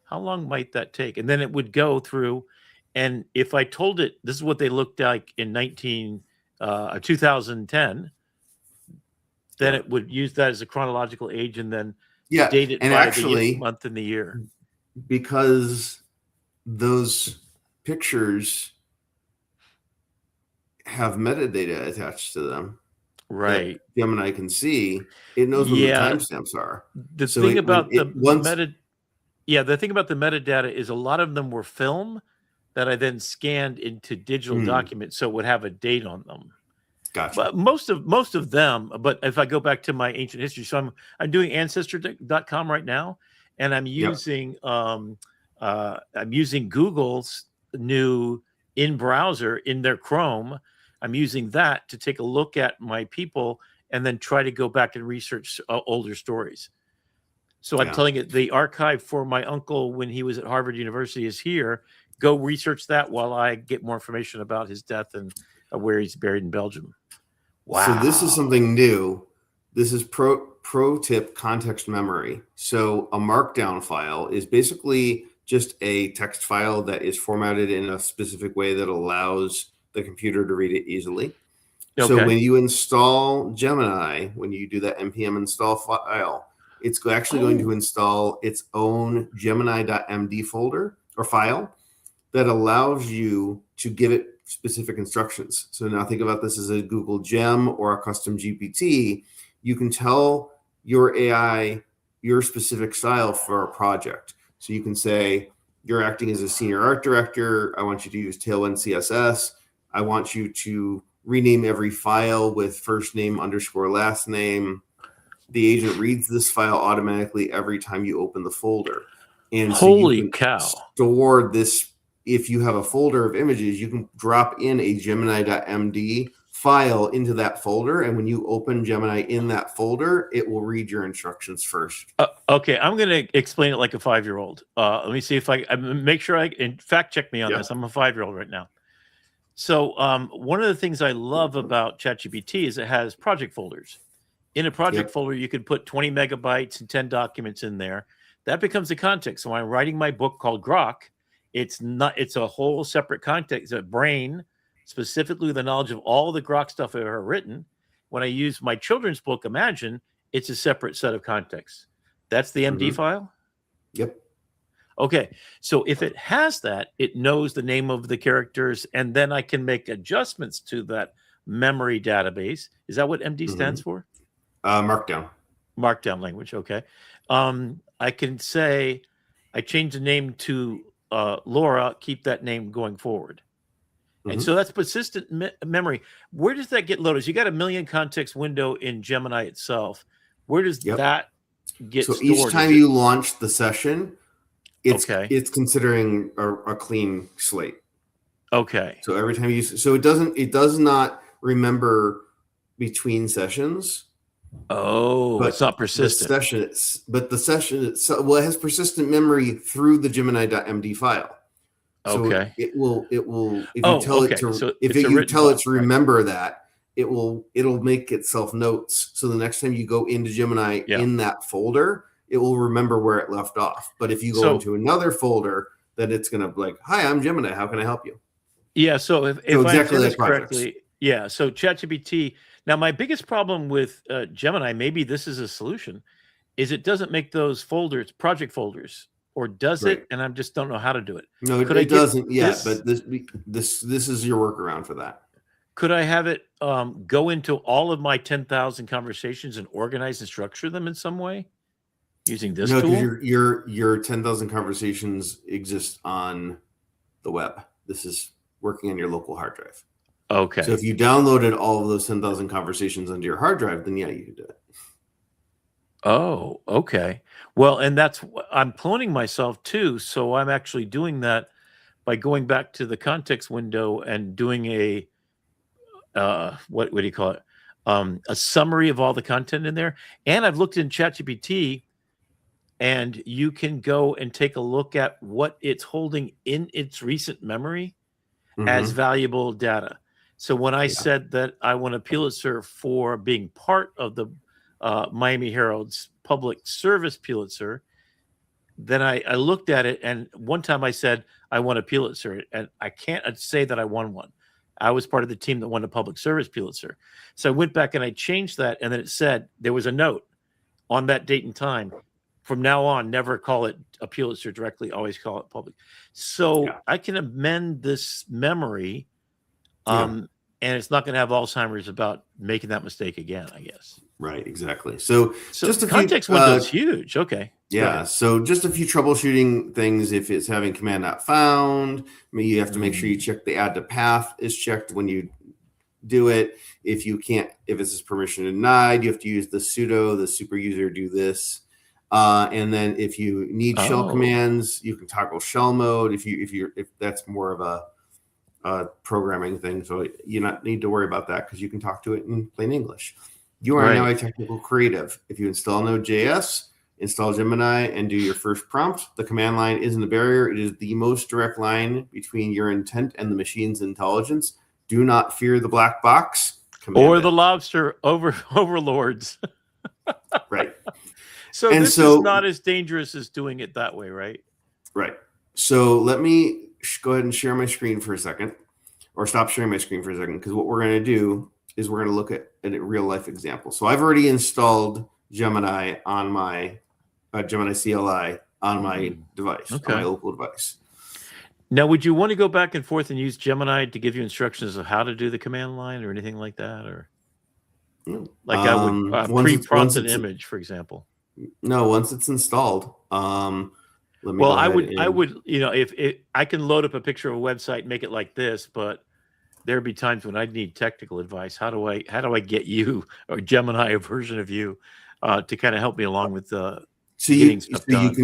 how long might that take? And then it would go through, and if I told it, this is what they looked like in 2010, then it would use that as a chronological age and then date it by the month and the year. Because those pictures have metadata attached to them, right? Gemini can see. It knows what the timestamps are. The thing about the thing about the metadata is a lot of them were film that I then scanned into digital documents, so it would have a date on them. Gotcha. But most of them. But if I go back to my ancient history, so I'm doing Ancestry.com right now, and I'm using Google's new in browser in their Chrome. I'm using that to take a look at my people and then try to go back and research older stories. So I'm telling it the archive for my uncle when he was at Harvard University is here. go research that while I get more information about his death and where he's buried in Belgium. Wow. So this is something new. This is pro tip context memory. So a markdown file is basically just a text file that is formatted in a specific way that allows the computer to read it easily. Okay. So when you install Gemini, when you do that npm install file, it's actually going to install its own gemini.md folder or file that allows you to give it specific instructions. So now think about this as a Google Gem or a custom GPT. You can tell your AI your specific style for a project. So you can say, you're acting as a senior art director. I want you to use Tailwind CSS. I want you to rename every file with first name underscore last name. The agent reads this file automatically every time you open the folder. And so holy cow. Store this. If you have a folder of images, you can drop in a Gemini.md file into that folder. And when you open Gemini in that folder, it will read your instructions first. Okay, I'm going to explain it like a 5-year-old. Let me see if I make sure in fact check me on this. I'm a 5-year-old right now. So one of the things I love about ChatGPT is it has project folders. In a project folder, you could put 20 megabytes and 10 documents in there. That becomes the context. So when I'm writing my book called Grok, it's a whole separate context, a brain, specifically with the knowledge of all the Grok stuff I've ever written. When I use my children's book, Imagine, it's a separate set of contexts. That's the MD file? Yep. Okay. So if it has that, it knows the name of the characters, and then I can make adjustments to that memory database. Is that what MD stands for? Markdown. Markdown language. Okay. I can say I change the name to Laura, keep that name going forward. And so that's persistent memory. Where does that get loaded? You got a million context window in Gemini itself. Where does that get stored? So each time you launch the session, it's considering a clean slate. Okay. So every time it does not remember between sessions. Oh, but it's not persistent. The session itself, it has persistent memory through the Gemini.md file. So it will if you tell it to remember that, it'll make itself notes. So the next time you go into Gemini in that folder, it will remember where it left off. But if you go into another folder, then it's gonna be like, "Hi, I'm Gemini. How can I help you?" Yeah. So if I understand this correctly, so ChatGPT. Now, my biggest problem with Gemini, maybe this is a solution, is it doesn't make those folders project folders, or does it? And I just don't know how to do it. No, it doesn't yet. But this is your workaround for that. Could I have it go into all of my 10,000 conversations and organize and structure them in some way using this tool? No, because your 10,000 conversations exist on the web. This is working on your local hard drive. Okay. So if you downloaded all of those 10,000 conversations onto your hard drive, then you could do it. Oh, okay. Well, and I'm cloning myself too. So I'm actually doing that by going back to the context window and doing a, what do you call it? A summary of all the content in there. And I've looked in ChatGPT, and you can go and take a look at what it's holding in its recent memory as valuable data. So when I said that I won a Pulitzer for being part of the Miami Herald's public service Pulitzer, then I looked at it, and one time I said I won a Pulitzer, and I can't say that I won one. I was part of the team that won a public service Pulitzer. So I went back and I changed that, and then it said there was a note on that date and time. From now on, never call it a Pulitzer directly, always call it public. So I can amend this memory, and it's not going to have Alzheimer's about making that mistake again, I guess. Right, exactly. So just the context window is huge. Okay. Yeah. So just a few troubleshooting things. If it's having command not found, maybe you have to make sure you check the add to path is checked when you do it. If it's permission denied, you have to use the sudo, the super user do this. And then if you need shell commands, you can toggle shell mode. If that's more of a programming thing, so you not need to worry about that because you can talk to it in plain English. You are now a technical creative. If you install Node.js, install Gemini and do your first prompt. The command line isn't a barrier. It is the most direct line between your intent and the machine's intelligence. Do not fear the black box. Or the lobster overlords. Right. So this is not as dangerous as doing it that way, right? Right. So let me go ahead and share my screen for a second, or stop sharing my screen for a second, because what we're going to do is we're going to look at a real life example. So I've already installed Gemini on my Gemini CLI on my device, on my local device. Now, would you want to go back and forth and use Gemini to give you instructions of how to do the command line or anything like that? Or like I would pre-prompt an image, for example. No, once it's installed. I would, you know, if I can load up a picture of a website and make it like this, but there'd be times when I'd need technical advice. How do I get you or Gemini, a version of you, to kind of help me along with getting stuff done?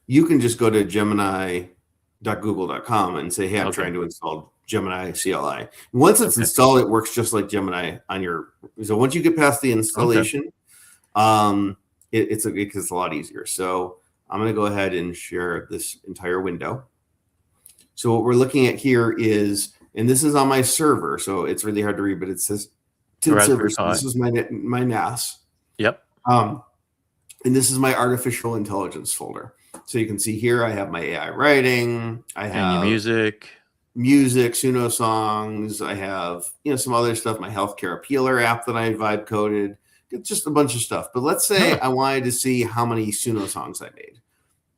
You can just go to Gemini.google.com and say, hey, I'm trying to install Gemini CLI. Once it's installed, it works just like Gemini on your. So once you get past the installation, it's a lot easier. So I'm going to go ahead and share this entire window. So what we're looking at here is, and this is on my server, so it's really hard to read, but it says TID server. So this is my NAS. Yep. And this is my artificial intelligence folder. So you can see here I have my AI writing. I have music, Suno songs. I have some other stuff. My healthcare appealer app that I vibe coded. It's just a bunch of stuff. But let's say I wanted to see how many Suno songs I made.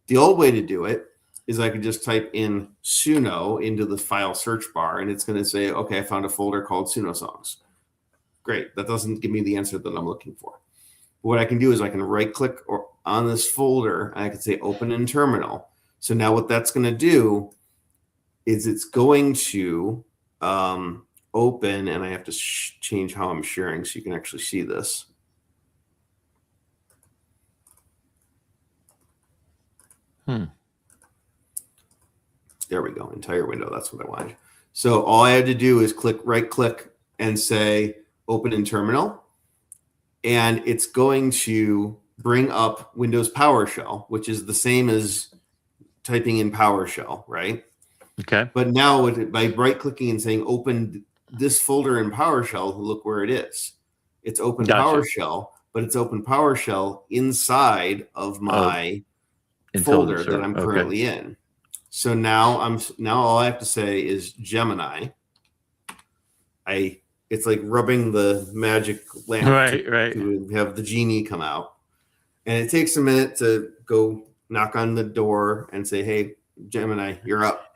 The old way to do it is I could just type in Suno into the file search bar, and it's going to say, okay, I found a folder called Suno songs. Great. That doesn't give me the answer that I'm looking for. What I can do is I can right click on this folder, and I can say open in terminal. So now what that's going to do is it's going to open, and I have to change how I'm sharing so you can actually see this. There we go. Entire window. That's what I wanted. So all I had to do is right click and say open in terminal. And it's going to bring up Windows PowerShell, which is the same as typing in PowerShell, right? Okay. But now by right clicking and saying open this folder in PowerShell, look where it is. It's open PowerShell, but it's open PowerShell inside of my folder that I'm currently in. So now all I have to say is Gemini. It's like rubbing the magic lamp to have the genie come out. And it takes a minute to go knock on the door and say, hey, Gemini, you're up.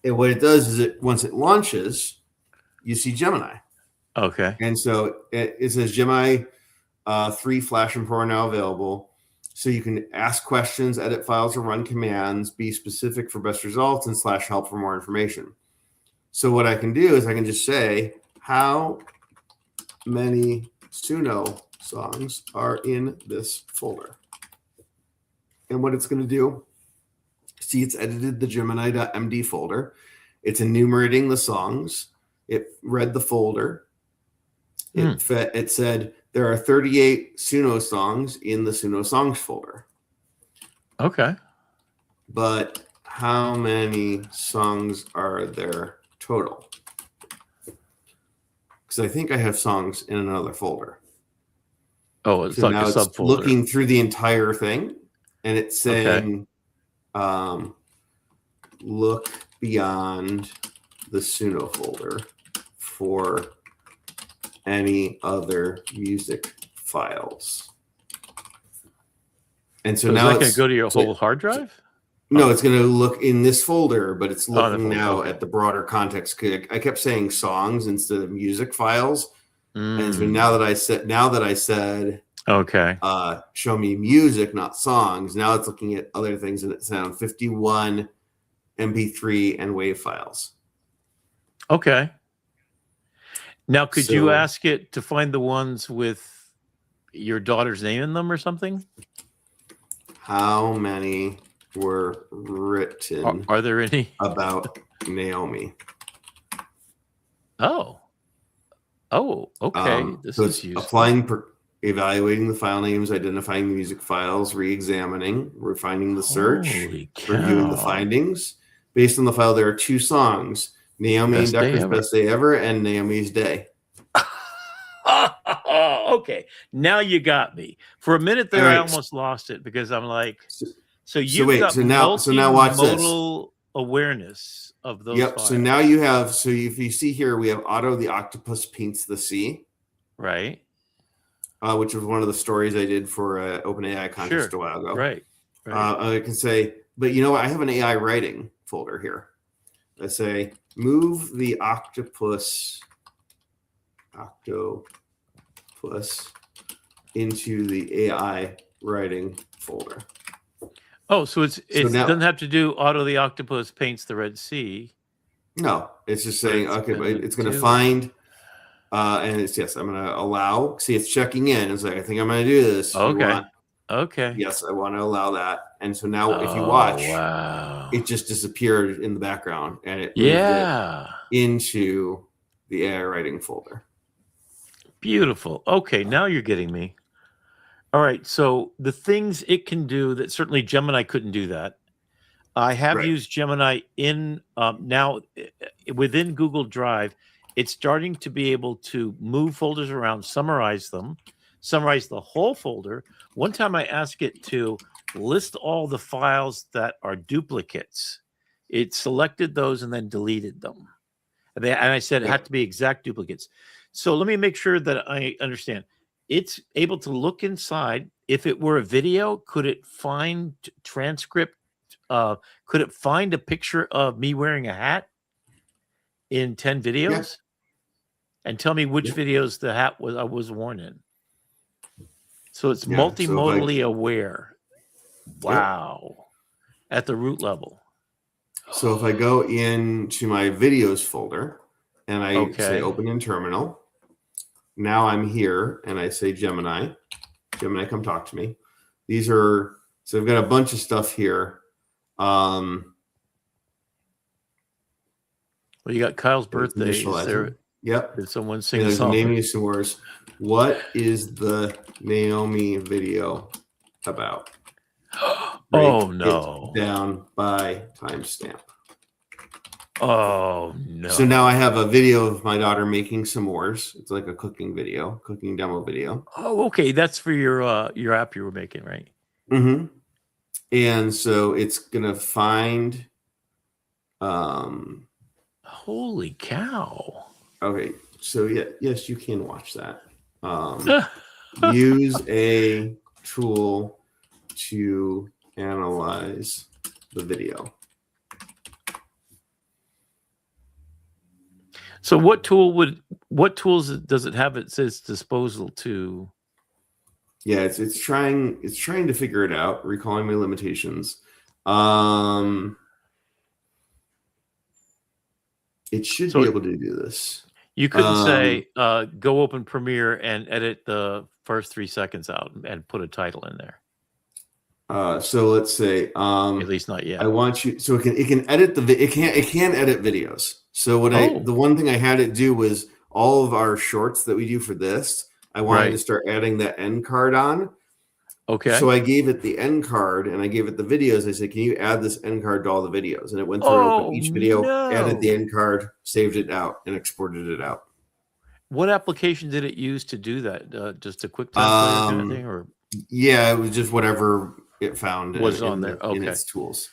And what it does is once it launches, you see Gemini. Okay. And so it says Gemini 3 Flash and Pro are now available. So you can ask questions, edit files, or run commands, be specific for best results, and /help for more information. So what I can do is I can just say, how many Suno songs are in this folder? And what it's going to do, see, it's edited the Gemini.md folder. It's enumerating the songs. It read the folder. It said there are 38 Suno songs in the Suno songs folder. Okay. But how many songs are there total? Because I think I have songs in another folder. Oh, it's like a subfolder. Looking through the entire thing, and it's saying, look beyond the Suno folder for any other music files. And so now it's going to go to your whole hard drive? No, it's going to look in this folder, but it's looking now at the broader context. I kept saying songs instead of music files. And so now that I said, okay, show me music, not songs. Now it's looking at other things, and it's found 51 MP3 and WAV files. Okay. Now, could you ask it to find the ones with your daughter's name in them or something? How many were written? Are there any about Naomi? Oh, okay. This is useful. evaluating the file names, identifying the music files, re-examining, refining the search, Holy reviewing the cow. findings. Based on the file, there are 2 songs, Naomi and Best day Decker's ever. Best Day Ever and Naomi's Day. Okay, now you got me. For a minute there, I almost lost it because I'm like, so you've got now watch this. multimodal awareness of those Yep. files. So now you have, so if you see here, we have Otto the Octopus Paints the Sea. Right. Which was one of the stories I did for an OpenAI contest a while ago. Right. I can say, but you know what? I have an AI writing folder here. I say, move the octopus into the AI writing folder. Oh, so it doesn't have to do Otto the Octopus Paints the Red Sea. No, it's just saying, okay, but it's going to find, and it's, yes, I'm going to allow. See, it's checking in. It's like, I think I'm going to do this. Okay. Okay. Yes, I want to allow that. And so now if you watch, wow, it just disappeared in the background and it moved it into the AI writing folder. Beautiful. Okay, now you're getting me. All right, so the things it can do that certainly Gemini couldn't do that. I have used Gemini in now within Google Drive. It's starting to be able to move folders around, summarize them, summarize the whole folder. One time I asked it to list all the files that are duplicates. It selected those and then deleted them. And I said it had to be exact duplicates. So let me make sure that I understand. It's able to look inside. If it were a video, could it find transcript? Could it find a picture of me wearing a hat in 10 videos? Yeah. And tell me which videos the hat was worn in. So it's multimodally aware. Wow. At the root level. So if I go into my videos folder and I say open in terminal, now I'm here and I say Gemini, come talk to me. These are, so I've got a bunch of stuff here. Well, you got Kyle's birthday. Yep. Did someone sing a song? Naming some words. What is the Naomi video about? Oh no! Down by timestamp. Oh no! So now I have a video of my daughter making s'mores. It's like a cooking demo video. Oh, okay. That's for your app you were making, right? Mm-hmm. And so it's gonna find. Holy cow! Okay, so yes, you can watch that. Use a tool to analyze the video. So what tools does it have at its disposal to? Yeah, it's trying to figure it out, recalling my limitations. It should be able to do this. You couldn't say go open Premiere and edit the first 3 seconds out and put a title in there. So let's say at least not yet. I want you, so it can edit it can edit videos. So the one thing I had it do was all of our shorts that we do for this, I wanted to start adding that end card on. Okay. So I gave it the end card and I gave it the videos. I said, can you add this end card to all the videos? And it went through and opened each video, added the end card, saved it out, and exported it out. What application did it use to do that? Just a quick time kind of thing, or? Yeah, it was just whatever it found was on there. Okay. In its tools.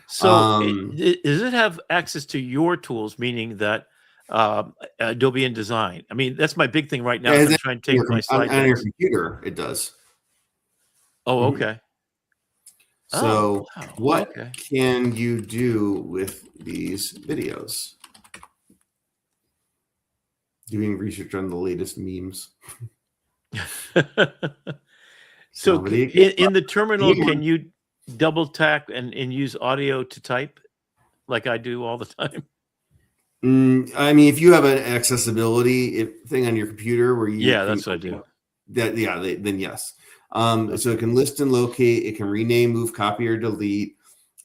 So does it have access to your tools, meaning that Adobe InDesign? I mean, that's my big thing right now. I'm trying to take my slide on your computer. It does. Oh, okay. So what can you do with these videos? Doing research on the latest memes. So in the terminal, can you double tap and use audio to type like I do all the time? I mean, if you have an accessibility thing on your computer where you that's what I do. Then yes. So it can list and locate, it can rename, move, copy, or delete.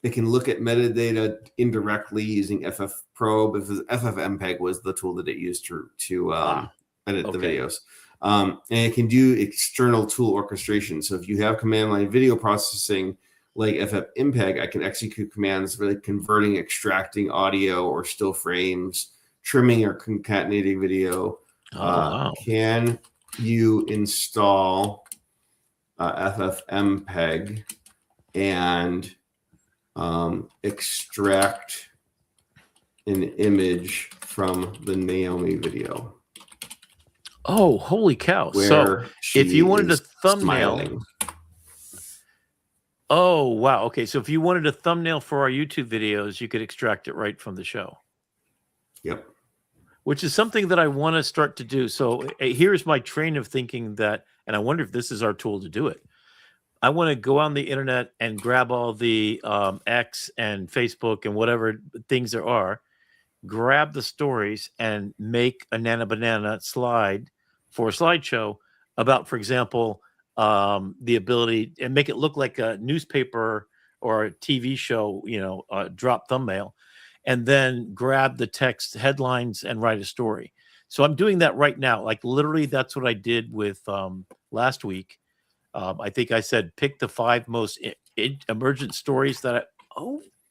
It can look at metadata indirectly using FFProbe. FFmpeg was the tool that it used to edit the videos. And it can do external tool orchestration. So if you have command line video processing like FFmpeg, I can execute commands for like converting, extracting audio or still frames, trimming or concatenating video. Wow. Can you install FFmpeg and extract an image from the Naomi video? Oh, holy cow. So if you wanted a thumbnail, smiling. Oh, wow. Okay. So if you wanted a thumbnail for our YouTube videos, you could extract it right from the show. Yep. Which is something that I want to start to do. So here's my train of thinking that, and I wonder if this is our tool to do it. I want to go on the internet and grab all the X and Facebook and whatever things there are, grab the stories and make a Nana Banana slide for a slideshow about, for example, the ability and make it look like a newspaper or a TV show, drop thumbnail, and then grab the text headlines and write a story. So I'm doing that right now. Like literally that's what I did with last week. I think I said, pick the 5 most emergent stories that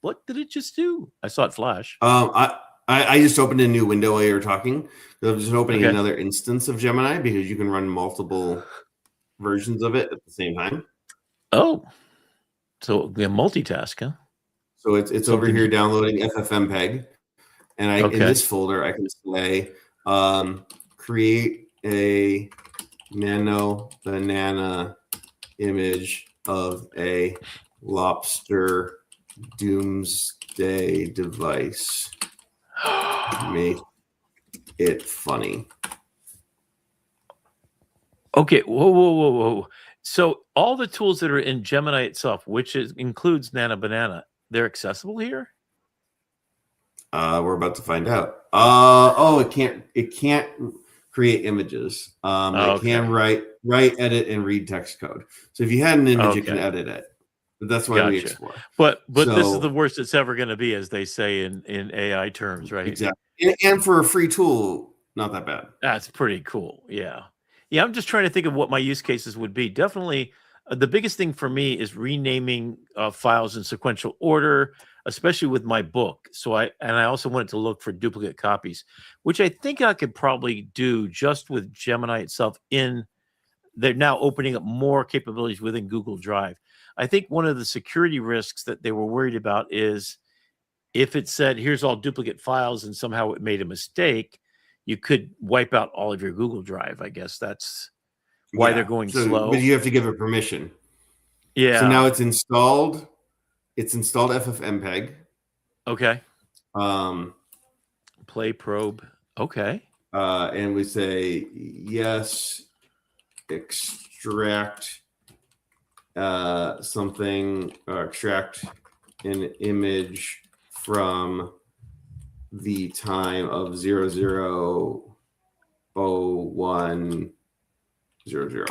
what did it just do? I saw it flash. I just opened a new window while you were talking. I'm just opening another instance of Gemini because you can run multiple versions of it at the same time. Oh, so we multitask, huh? So it's over here downloading FFmpeg, and in this folder I can say create a nano banana image of a lobster doomsday device. Make it funny. Okay, whoa. So all the tools that are in Gemini itself, which includes Nana Banana, they're accessible here? We're about to find out. It can't create images. It can write, edit, and read text code. So if you had an image, you can edit it. But that's why we explore. But this is the worst it's ever going to be, as they say in AI terms, right? Exactly. And for a free tool, not that bad. That's pretty cool. Yeah. Yeah, I'm just trying to think of what my use cases would be. Definitely, the biggest thing for me is renaming files in sequential order, especially with my book. So I also wanted to look for duplicate copies, which I think I could probably do just with Gemini itself. They're now opening up more capabilities within Google Drive. I think one of the security risks that they were worried about is if it said, here's all duplicate files and somehow it made a mistake, you could wipe out all of your Google Drive. I guess that's why they're going slow. But you have to give it permission. Yeah. So now it's installed. It's installed FFmpeg. Okay. Play probe. Okay. And we say, yes, extract something, extract an image from the time of 000100.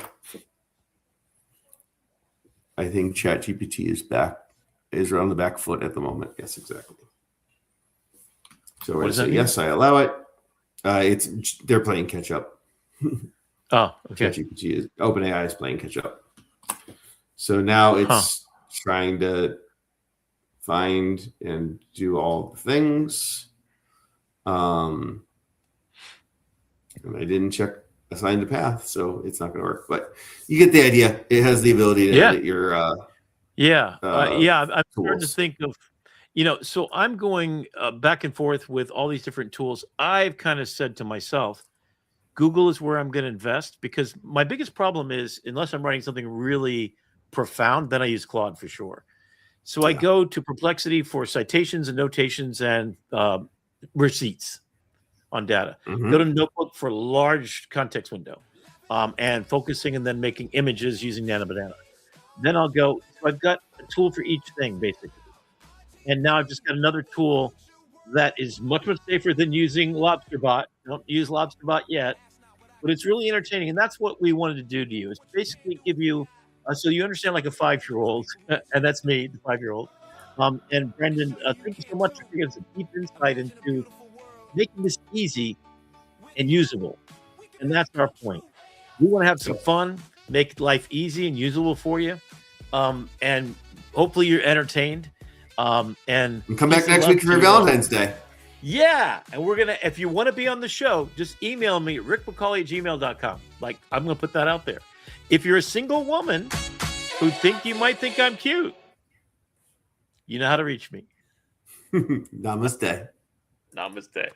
I think ChatGPT is on the back foot at the moment. Yes, exactly. So we're going to say, yes, I allow it. They're playing catch up. Oh, okay. ChatGPT is OpenAI is playing catch up. So now it's trying to find and do all the things. And I didn't assign the path, so it's not going to work. But you get the idea. It has the ability to edit your I'm starting to think of, so I'm going back and forth with all these different tools. I've kind of said to myself, Google is where I'm going to invest, because my biggest problem is, unless I'm writing something really profound, then I use Claude for sure. So I go to Perplexity for citations and notations and receipts on data. Go to Notebook for large context window and focusing, and then making images using Nana Banana. Then I'll go, so I've got a tool for each thing basically. And now I've just got another tool that is much, much safer than using LobsterBot. Don't use LobsterBot yet, but it's really entertaining. And that's what we wanted to do to you, is basically give you, so you understand like a 5-year-old, and that's me, the 5-year-old. And Brendan, thank you so much for giving us a deep insight into making this easy and usable. And that's our point. We want to have some fun, make life easy and usable for you, and hopefully you're entertained. And come back next week for Valentine's Day. Yeah, and we're gonna. If you want to be on the show, just email me at rickmccauley@gmail.com. Like, I'm gonna put that out there. If you're a single woman who you might think I'm cute, you know how to reach me. Namaste. Namaste.